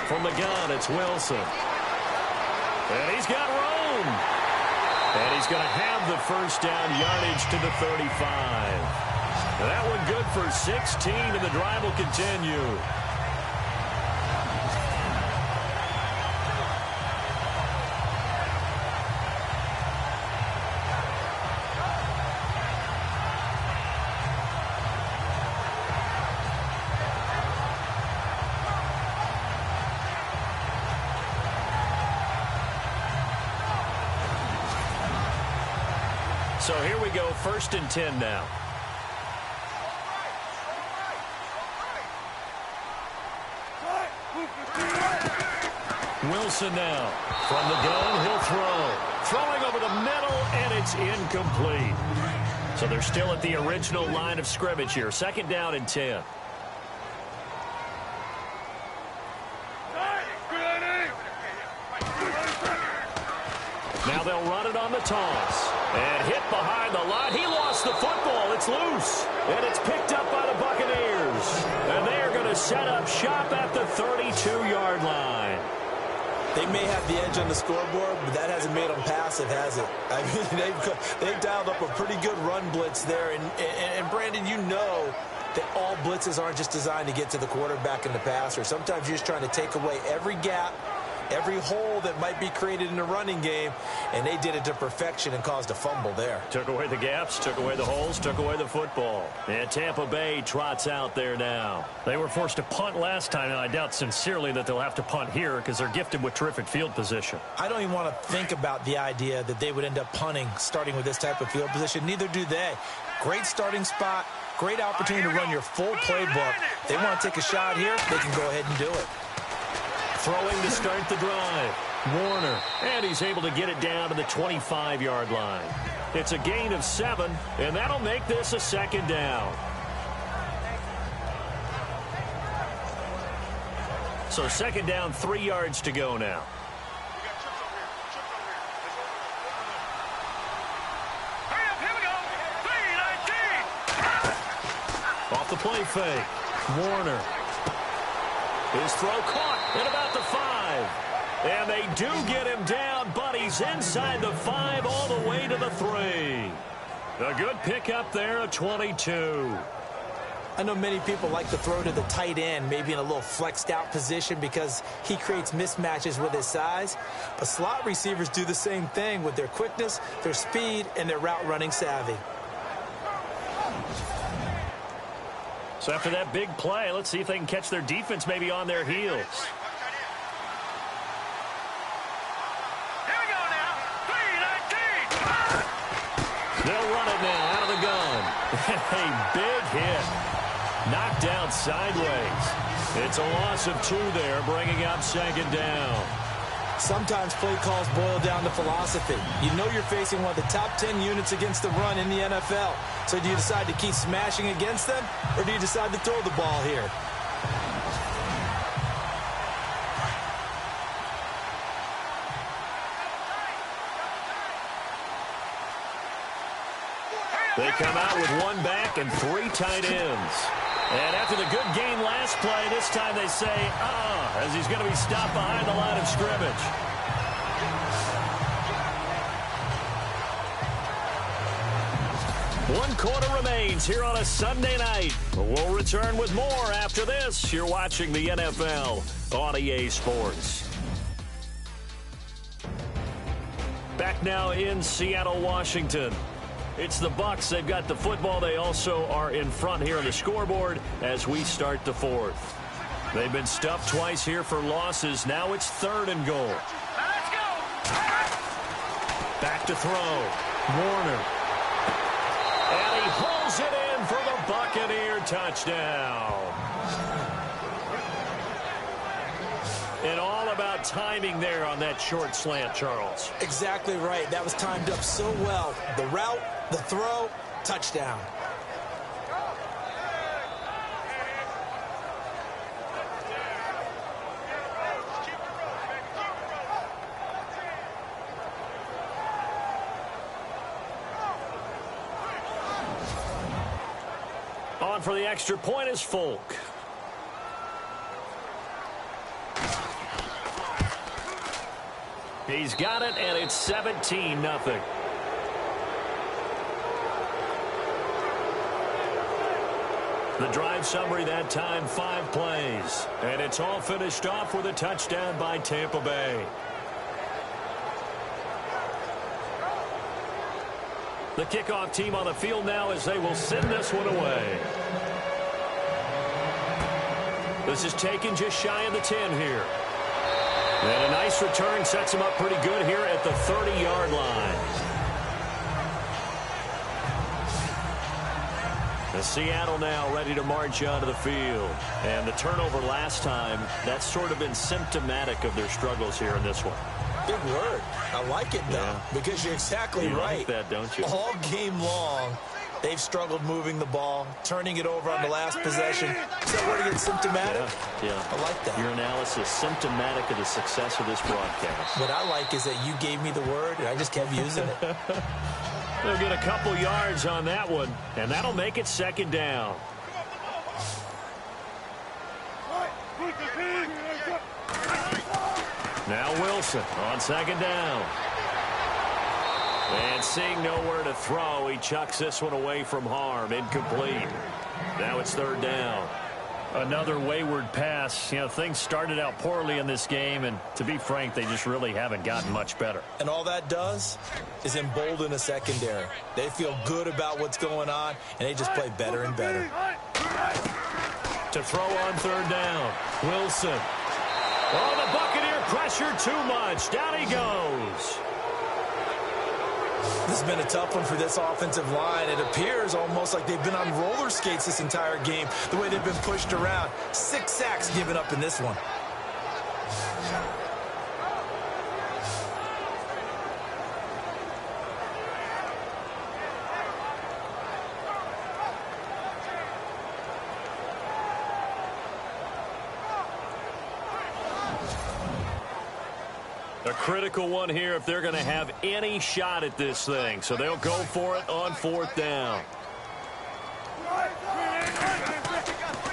From the gun, it's Wilson. And he's got room. And he's going to have the 1st down, yardage to the 35. That one good for 16, and the drive will continue. So here we go, 1st and 10 now. Wilson now. From the gun, he'll throw. Throwing over the middle, and it's incomplete. So they're still at the original line of scrimmage here. 2nd down and 10. Now they'll run it on the toss. And hit behind the line. He lost the football. It's loose. And it's picked up by the Buccaneers. And they are going to set up shop at the 32-yard line. They may have the edge on the scoreboard, but that hasn't made them passive, has it? I mean, they've dialed up a pretty good run blitz there. And Brandon, you know that all blitzes aren't just designed to get to the quarterback and the passer. Sometimes you're just trying to take away every gap, every hole that might be created in the running game, and they did it to perfection and caused a fumble there. Took away the gaps, took away the holes, took away the football. And Tampa Bay trots out there now. They were forced to punt last time, and I doubt sincerely that they'll have to punt here because they're gifted with terrific field position. I don't even want to think about the idea that they would end up punting starting with this type of field position. Neither do they. Great starting spot, great opportunity to run your full playbook. They want to take a shot here, they can go ahead and do it. Throwing to start the drive. Warner. And he's able to get it down to the 25-yard line. It's a gain of 7, and that'll make this a 2nd down. So 2nd down, 3 yards to go now. Off the play fake. Warner. His throw caught at about the 5. And they do get him down, but he's inside the 5 all the way to the 3. A good pickup there, a 22. I know many people like to throw to the tight end, maybe in a little flexed out position because he creates mismatches with his size. But slot receivers do the same thing with their quickness, their speed, and their route running savvy. So after that big play, let's see if they can catch their defense maybe on their heels. Here we go now. 3-19. They'll run it now out of the gun. A big hit. Knocked down sideways. It's a loss of 2 there, bringing up 2nd down. Sometimes play calls boil down to philosophy. You know you're facing one of the top 10 units against the run in the NFL. So do you decide to keep smashing against them, or do you decide to throw the ball here? They come out with one back and 3 tight ends. And after the good game last play, this time they say, as he's going to be stopped behind the line of scrimmage. One quarter remains here on a Sunday night. We'll return with more after this. You're watching the NFL on EA Sports. Back now in Seattle, Washington. It's the Bucs. They've got the football. They also are in front here on the scoreboard as we start the fourth. They've been stuffed twice here for losses. Now it's 3rd and goal. Let's go. Back to throw. Warner. And he hauls it in for the Buccaneer touchdown. And all about timing there on that short slant, Charles. Exactly right. That was timed up so well. The route, the throw, touchdown. On for the extra point is Folk. He's got it, and it's 17-0. The drive summary that time, 5 plays. And it's all finished off with a touchdown by Tampa Bay. The kickoff team on the field now as they will send this one away. This is taken just shy of the 10 here. And a nice return sets him up pretty good here at the 30-yard line. The Seattle now ready to march onto the field. And the turnover last time, that's sort of been symptomatic of their struggles here in this one. Big word. I like it, though, because you're exactly right. Like that, don't you? All game long, they've struggled moving the ball, turning it over on the last possession. Is that where it gets symptomatic? Yeah. I like that. Your analysis symptomatic of the success of this broadcast. What I like is that you gave me the word, and I just kept using it. They'll get a couple yards on that one, and that'll make it 2nd down. Now Wilson on 2nd down. And seeing nowhere to throw, he chucks this one away from harm. Incomplete. Now it's 3rd down. Another wayward pass. You know, things started out poorly in this game, and to be frank, they just really haven't gotten much better. And all that does is embolden a secondary. They feel good about what's going on, and they just play better and better. To throw on 3rd down. Wilson. Oh, the Buccaneer pressure too much. Down he goes. This has been a tough one for this offensive line. It appears almost like they've been on roller skates this entire game, the way they've been pushed around. 6 sacks given up in this one. A critical one here if they're going to have any shot at this thing. So they'll go for it on 4th down.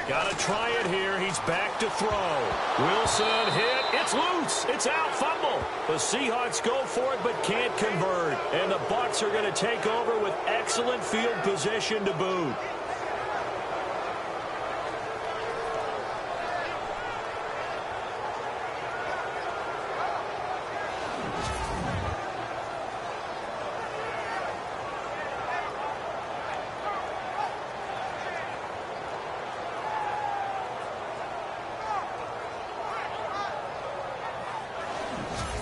Got to try it here. He's back to throw. Wilson hit. It's loose. It's out. Fumble. The Seahawks go for it but can't convert. And the Bucs are going to take over with excellent field position to boot.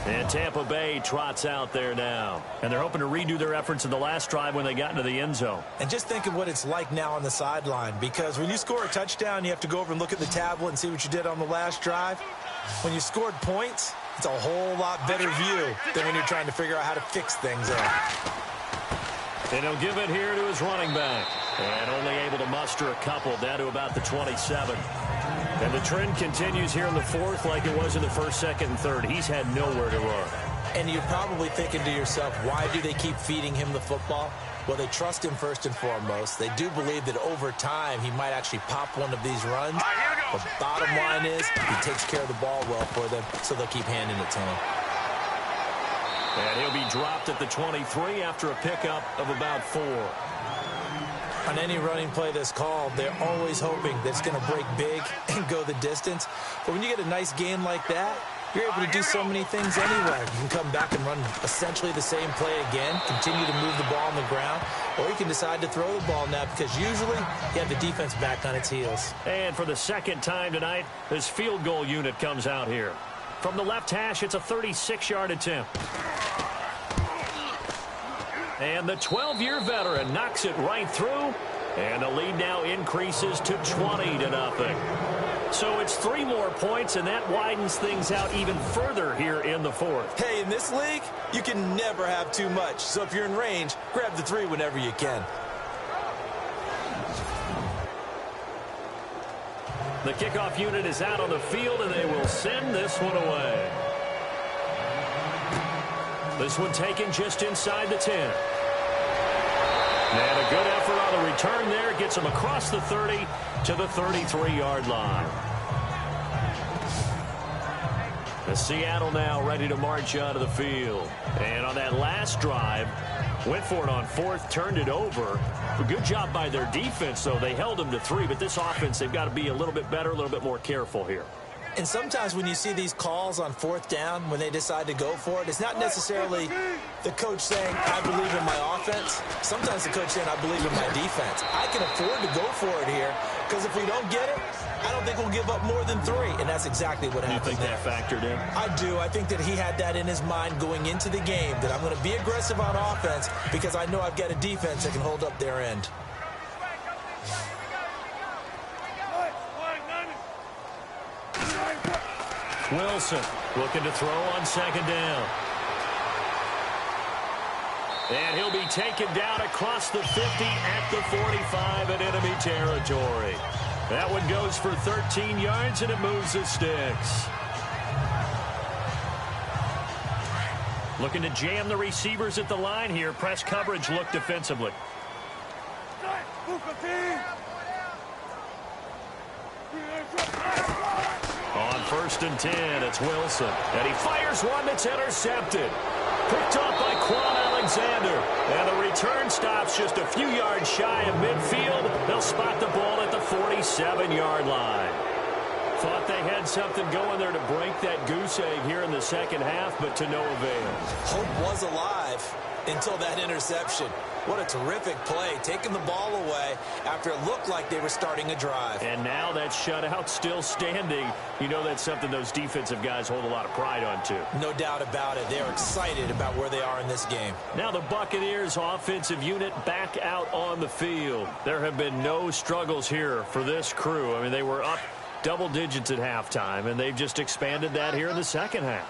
And Tampa Bay trots out there now. And they're hoping to redo their efforts in the last drive when they got into the end zone. And just think of what it's like now on the sideline, because when you score a touchdown, you have to go over and look at the tablet and see what you did on the last drive. When you scored points, it's a whole lot better view than when you're trying to figure out how to fix things up. And he'll give it here to his running back. And only able to muster a couple down to about the 27. And the trend continues here in the fourth like it was in the first, second, and third. He's had nowhere to run. And you're probably thinking to yourself, why do they keep feeding him the football? Well, they trust him first and foremost. They do believe that over time he might actually pop one of these runs. But bottom line is he takes care of the ball well for them, so they'll keep handing it to him. And he'll be dropped at the 23 after a pickup of about 4. On any running play that's called, they're always hoping that it's going to break big and go the distance. But when you get a nice game like that, you're able to do so many things anyway. You can come back and run essentially the same play again, continue to move the ball on the ground, or you can decide to throw the ball now because usually you have the defense back on its heels. And for the second time tonight, this field goal unit comes out here. From the left hash, it's a 36-yard attempt. And the 12-year veteran knocks it right through. And the lead now increases to 20-0. So it's 3 more points, and that widens things out even further here in the fourth. Hey, in this league, you can never have too much. So if you're in range, grab the 3 whenever you can. The kickoff unit is out on the field, and they will send this one away. This one taken just inside the 10. And a good effort on the return there. Gets him across the 30 to the 33-yard line. The Seattle now ready to march out of the field. And on that last drive, went for it on 4th, turned it over. A good job by their defense, though. They held them to 3, but this offense, they've got to be a little bit better, a little bit more careful here. And sometimes when you see these calls on 4th down, when they decide to go for it, it's not necessarily the coach saying, I believe in my offense. Sometimes the coach saying, I believe in my defense. I can afford to go for it here because if we don't get it, I don't think we'll give up more than 3. And that's exactly what happened there. You think that factored in? I do. I think that he had that in his mind going into the game, that I'm going to be aggressive on offense because I know I've got a defense that can hold up their end. Wilson looking to throw on 2nd down. And he'll be taken down across the 50 at the 45 in enemy territory. That one goes for 13 yards, and it moves the sticks. Looking to jam the receivers at the line here. Press coverage look defensively. On 1st and 10, it's Wilson. And he fires one that's intercepted. Picked up by Quan Alexander. And the return stops just a few yards shy of midfield. They'll spot the ball at the 47-yard line. Thought they had something going there to break that goose egg here in the second half, but to no avail. Hope was alive until that interception. What a terrific play, taking the ball away after it looked like they were starting a drive. And now that shutout still standing. You know that's something those defensive guys hold a lot of pride on, too. No doubt about it. They're excited about where they are in this game. Now the Buccaneers offensive unit back out on the field. There have been no struggles here for this crew. I mean, they were up double digits at halftime, and they've just expanded that here in the second half.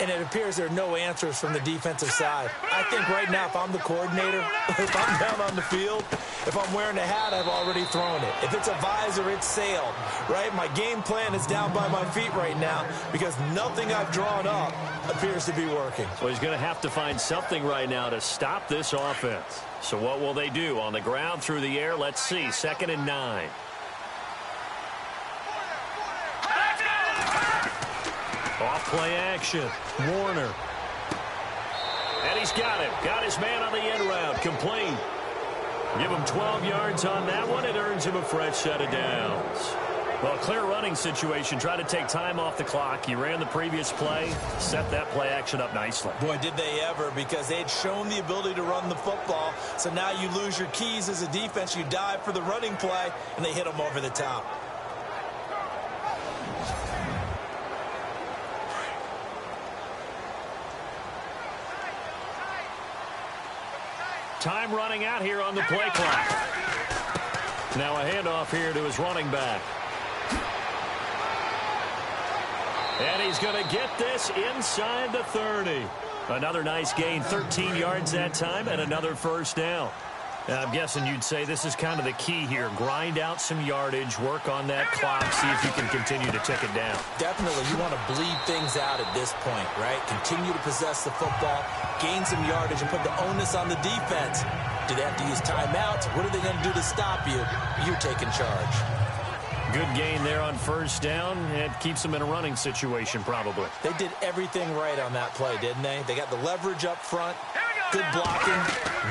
And it appears there are no answers from the defensive side. I think right now, if I'm the coordinator, if I'm down on the field, if I'm wearing a hat, I've already thrown it. If it's a visor, it's sailed, right? My game plan is down by my feet right now because nothing I've drawn up appears to be working. Well, he's going to have to find something right now to stop this offense. So what will they do? On the ground, through the air? Let's see. 2nd and 9. Off play action. Warner. And he's got it. Got his man on the end route. Complete. Give him 12 yards on that one. It earns him a fresh set of downs. Well, clear running situation. Try to take time off the clock. He ran the previous play. Set that play action up nicely. Boy, did they ever, because they had shown the ability to run the football. So now you lose your keys as a defense. You dive for the running play, and they hit them over the top. Time running out here on the play clock. Now a handoff here to his running back. And he's going to get this inside the 30. Another nice gain, 13 yards that time, and another first down. Now, I'm guessing you'd say this is kind of the key here. Grind out some yardage, work on that clock, see if you can continue to tick it down. Definitely. You want to bleed things out at this point, right? Continue to possess the football, gain some yardage, and put the onus on the defense Do they have to use timeouts? What are they going to do to stop you? You're taking charge. Good gain there on first down. It keeps them in a running situation, probably. They did everything right on that play, didn't they? They got the leverage up front, good blocking,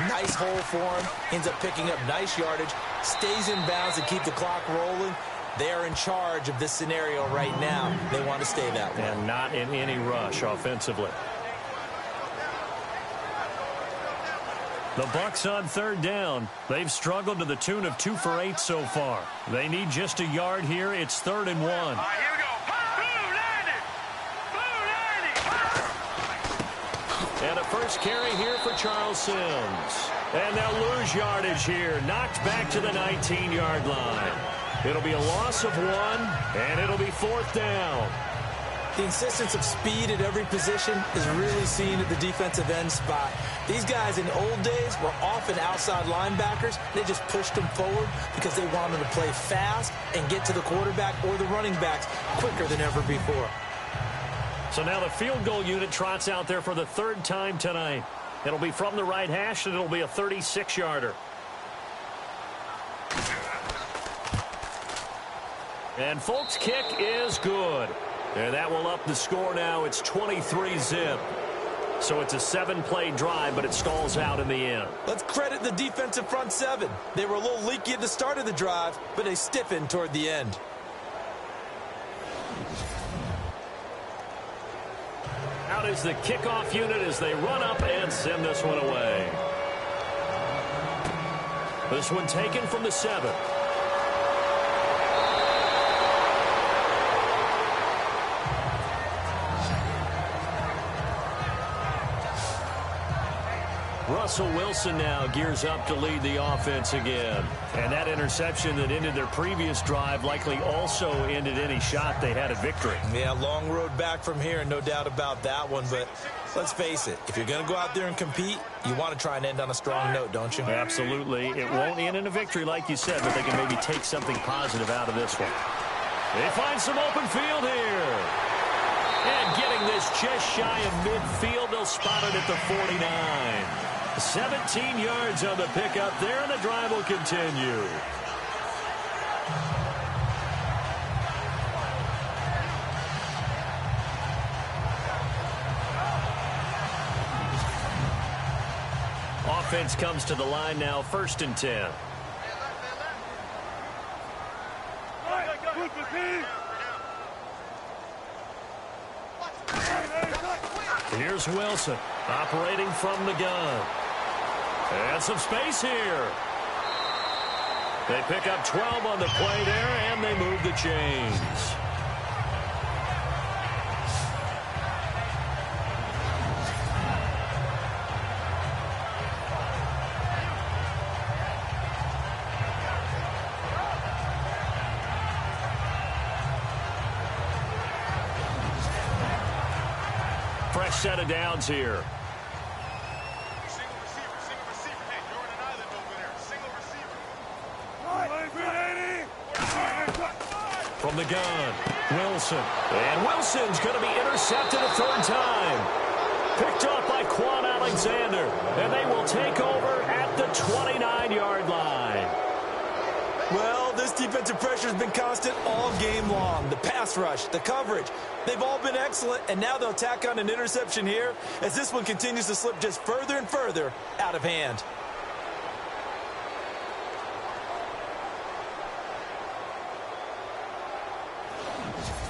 nice hole for him, ends up picking up nice yardage, stays in bounds to keep the clock rolling. They are in charge of this scenario right now. They want to stay that way. And not in any rush offensively. The Bucs on third down. They've struggled to the tune of 2 for 8 so far. They need just a yard here. It's 3rd and 1. All right, here we go. Blue 90. And a first carry here for Charles Sims. And they'll lose yardage here. Knocked back to the 19-yard line. It'll be a loss of 1, and it'll be 4th down. The insistence of speed at every position is really seen at the defensive end spot. These guys in the old days were often outside linebackers. They just pushed them forward because they wanted to play fast and get to the quarterback or the running backs quicker than ever before. So now the field goal unit trots out there for the 3rd time tonight. It'll be from the right hash, and it'll be a 36-yarder. And Folk's kick is good. And that will up the score now. It's 23-zip. So it's a 7-play drive, but it stalls out in the end. Let's credit the defensive front 7. They were a little leaky at the start of the drive, but they stiffened toward the end. Out is the kickoff unit as they run up and send this one away. This one taken from the 7. Russell Wilson now gears up to lead the offense again. And that interception that ended their previous drive likely also ended any shot they had at victory. Yeah, long road back from here, no doubt about that one. But let's face it, if you're going to go out there and compete, you want to try and end on a strong note, don't you? Absolutely. It won't end in a victory like you said, but they can maybe take something positive out of this one. They find some open field here. And getting this just shy of midfield, they'll spot it at the 49. 17 yards on the pickup there, and the drive will continue. Offense comes to the line now, 1st and 10. Here's Wilson operating from the gun. And some space here. They pick up 12 on the play there, and they move the chains. Fresh set of downs here. From the gun, Wilson. And Wilson's going to be intercepted a 3rd time. Picked off by Quan Alexander. And they will take over at the 29-yard line. Well, this defensive pressure has been constant all game long. The pass rush, the coverage, they've all been excellent. And now they'll tack on an interception here as this one continues to slip just further and further out of hand.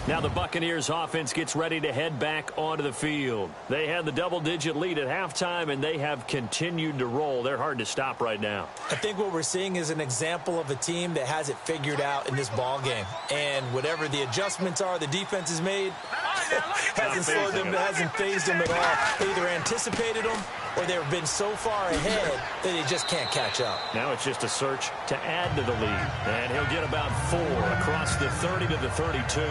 Now the Buccaneers offense gets ready to head back onto the field. They had the double-digit lead at halftime, and they have continued to roll. They're hard to stop right now. I think what we're seeing is an example of a team that has it figured out in this ball game. And whatever the adjustments are the defense has made, hasn't slowed them, hasn't phased them at all. They either anticipated them or they've been so far ahead that they just can't catch up. Now it's just a search to add to the lead. And he'll get about 4 across the 30 to the 32.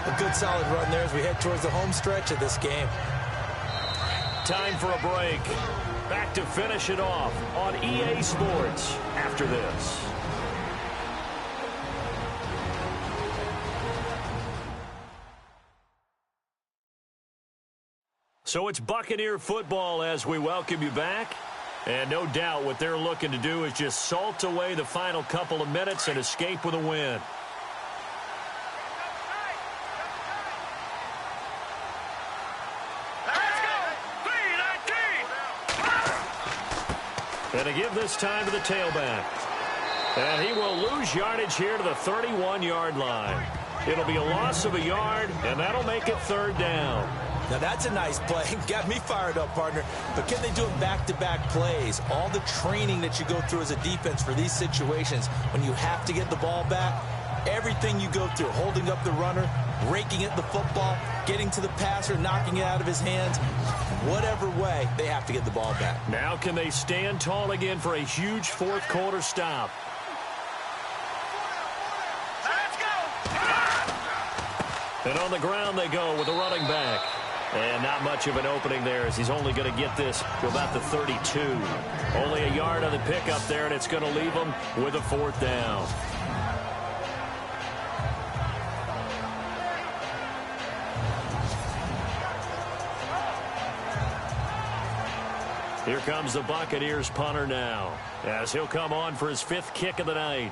A good solid run there as we head towards the home stretch of this game. Time for a break. Back to finish it off on EA Sports after this. So it's Buccaneer football as we welcome you back. And no doubt what they're looking to do is just salt away the final couple of minutes and escape with a win. And to give this time to the tailback. And he will lose yardage here to the 31-yard line. It'll be a loss of a yard, and that'll make it 3rd down. Now, that's a nice play. Got me fired up, partner. But can they do it back-to-back plays? All the training that you go through as a defense for these situations, when you have to get the ball back, everything you go through, holding up the runner, raking at the football, getting to the passer, knocking it out of his hands, whatever way, they have to get the ball back. Now can they stand tall again for a huge 4th quarter stop? And on the ground they go with a running back. And not much of an opening there as he's only going to get this to about the 32. Only a yard on the pickup there, and it's going to leave him with a 4th down. Here comes the Buccaneers punter now as he'll come on for his 5th kick of the night.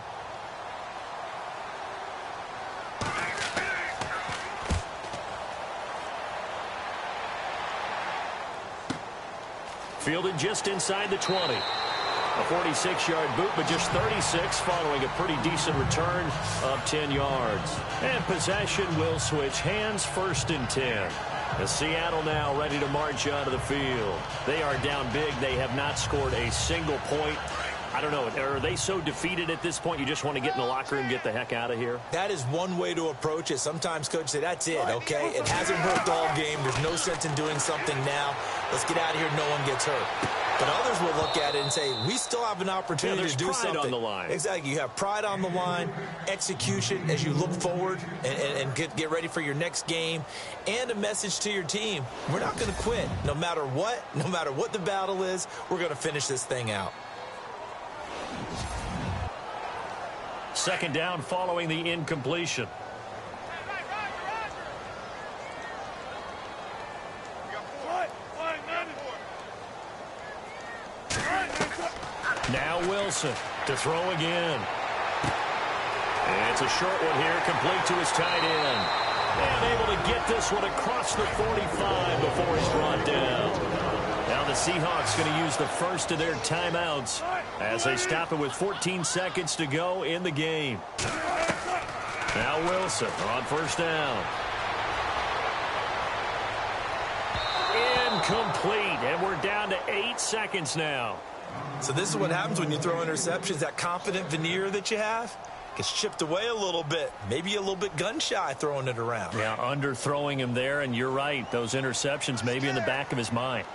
Fielded just inside the 20. A 46-yard boot, but just 36 following a pretty decent return of 10 yards. And possession will switch hands, 1st and 10. As Seattle now ready to march onto the field. They are down big. They have not scored a single point. I don't know. Are they so defeated at this point you just want to get in the locker room and get the heck out of here? That is one way to approach it. Sometimes coaches say, that's it, okay? It hasn't worked all game. There's no sense in doing something now. Let's get out of here. No one gets hurt. But others will look at it and say, we still have an opportunity to do something. There's pride on the line. Exactly. You have pride on the line, execution as you look forward and get ready for your next game, and a message to your team. We're not going to quit. No matter what the battle is, we're going to finish this thing out. 2nd down following the incompletion. Now Wilson to throw again. And it's a short one here, complete to his tight end. And able to get this one across the 45 before he's brought down. Now the Seahawks going to use the first of their timeouts as they stop it with 14 seconds to go in the game. Now Wilson on 1st down. Incomplete, and we're down to 8 seconds now. So this is what happens when you throw interceptions. That confident veneer that you have gets chipped away a little bit. Maybe a little bit gun-shy throwing it around. Yeah, underthrowing him there, and you're right. Those interceptions may be in the back of his mind.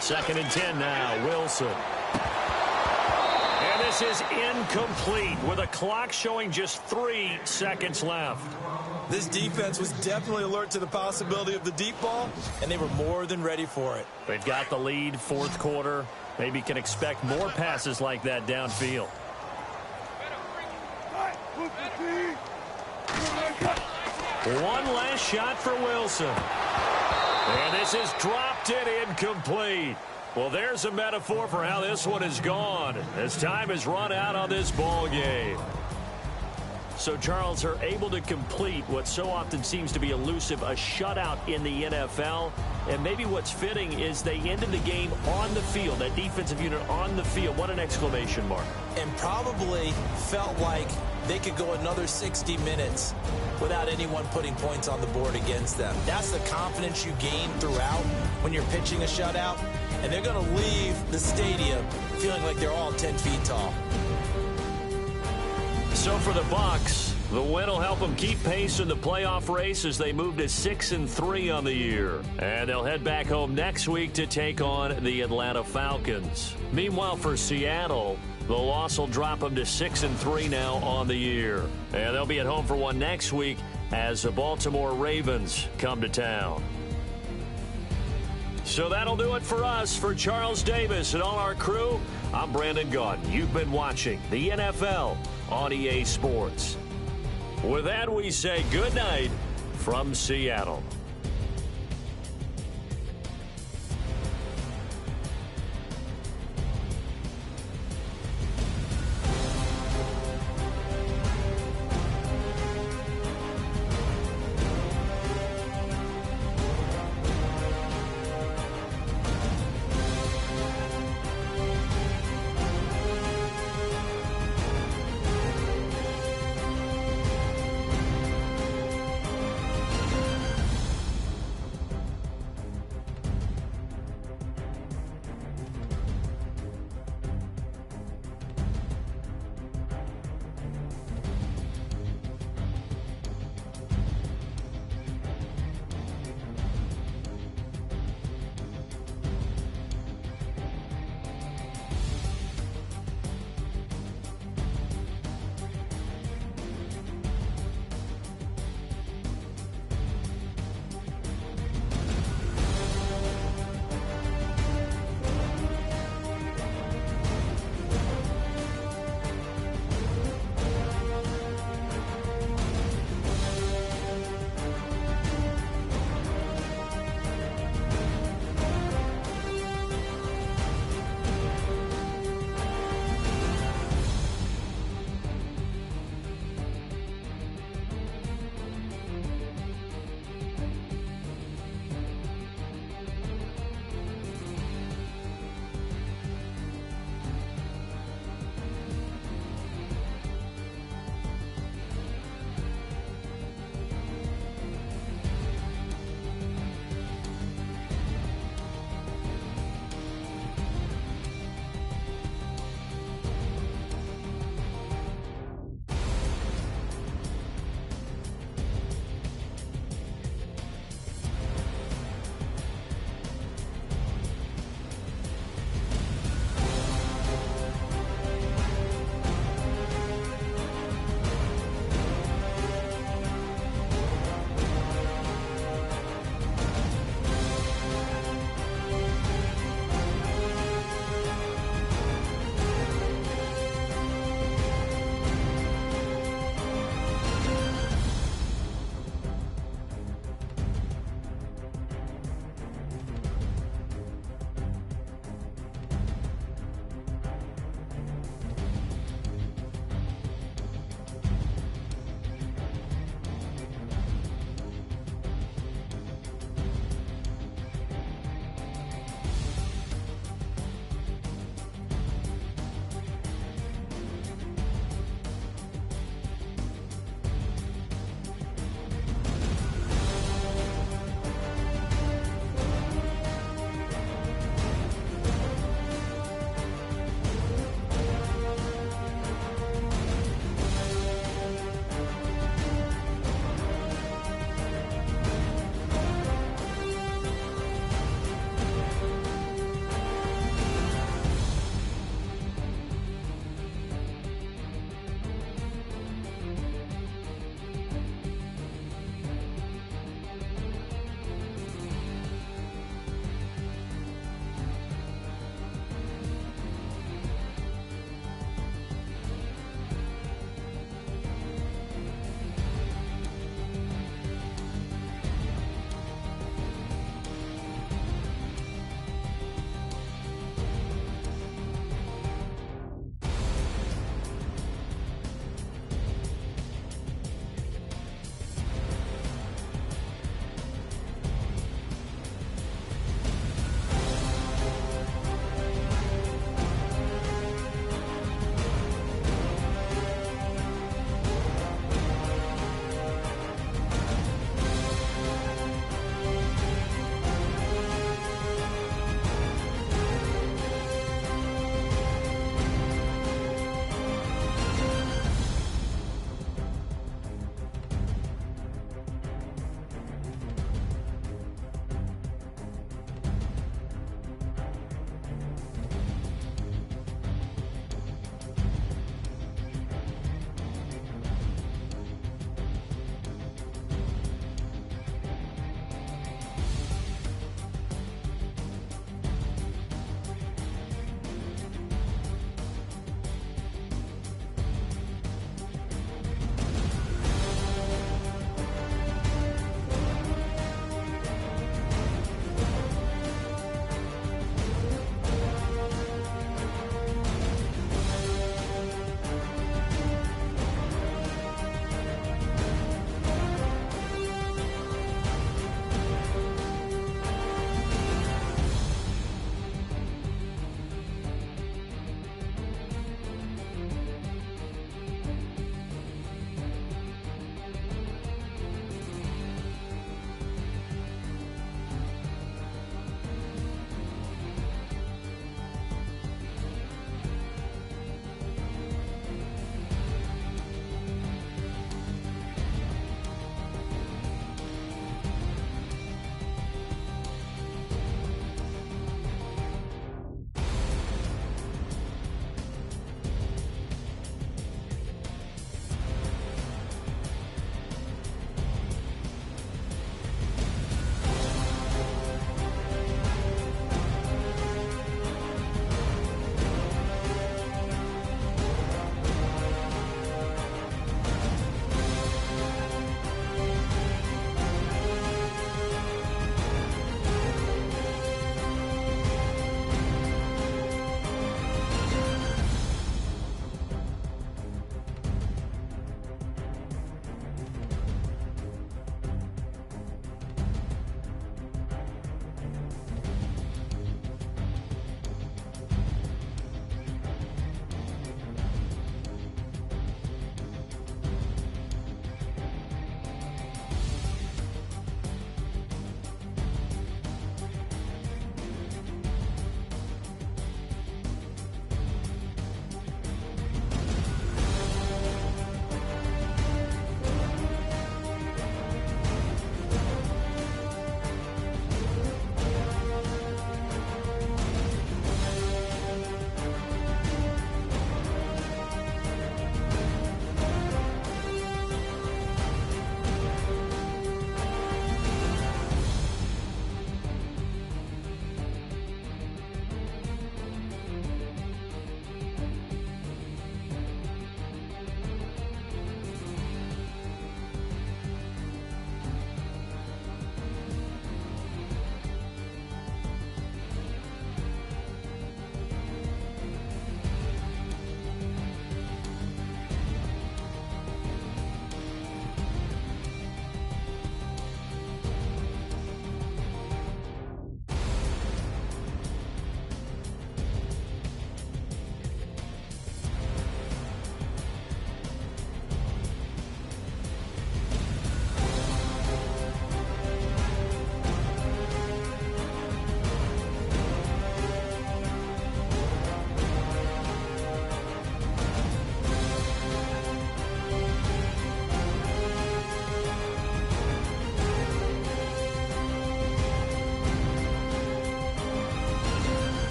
Second and 10 now, Wilson. And this is incomplete with a clock showing just 3 seconds left. This defense was definitely alert to the possibility of the deep ball, and they were more than ready for it. They've got the lead, 4th quarter. Maybe can expect more passes like that downfield. One last shot for Wilson. And this is dropped and incomplete. Well, there's a metaphor for how this one is gone as time has run out on this ball game. So, Charles, are able to complete what so often seems to be elusive, a shutout in the NFL. And maybe what's fitting is they ended the game on the field, that defensive unit on the field. What an exclamation mark. And probably felt like they could go another 60 minutes without anyone putting points on the board against them. That's the confidence you gain throughout when you're pitching a shutout. And they're going to leave the stadium feeling like they're all 10 feet tall. So for the Bucs, the win will help them keep pace in the playoff race as they move to 6-3 on the year. And they'll head back home next week to take on the Atlanta Falcons. Meanwhile, for Seattle, the loss will drop them to 6-3 now on the year. And they'll be at home for one next week as the Baltimore Ravens come to town. So that'll do it for us. For Charles Davis and all our crew, I'm Brandon Gaudin. You've been watching the NFL on EA Sports. With that, we say good night from Seattle.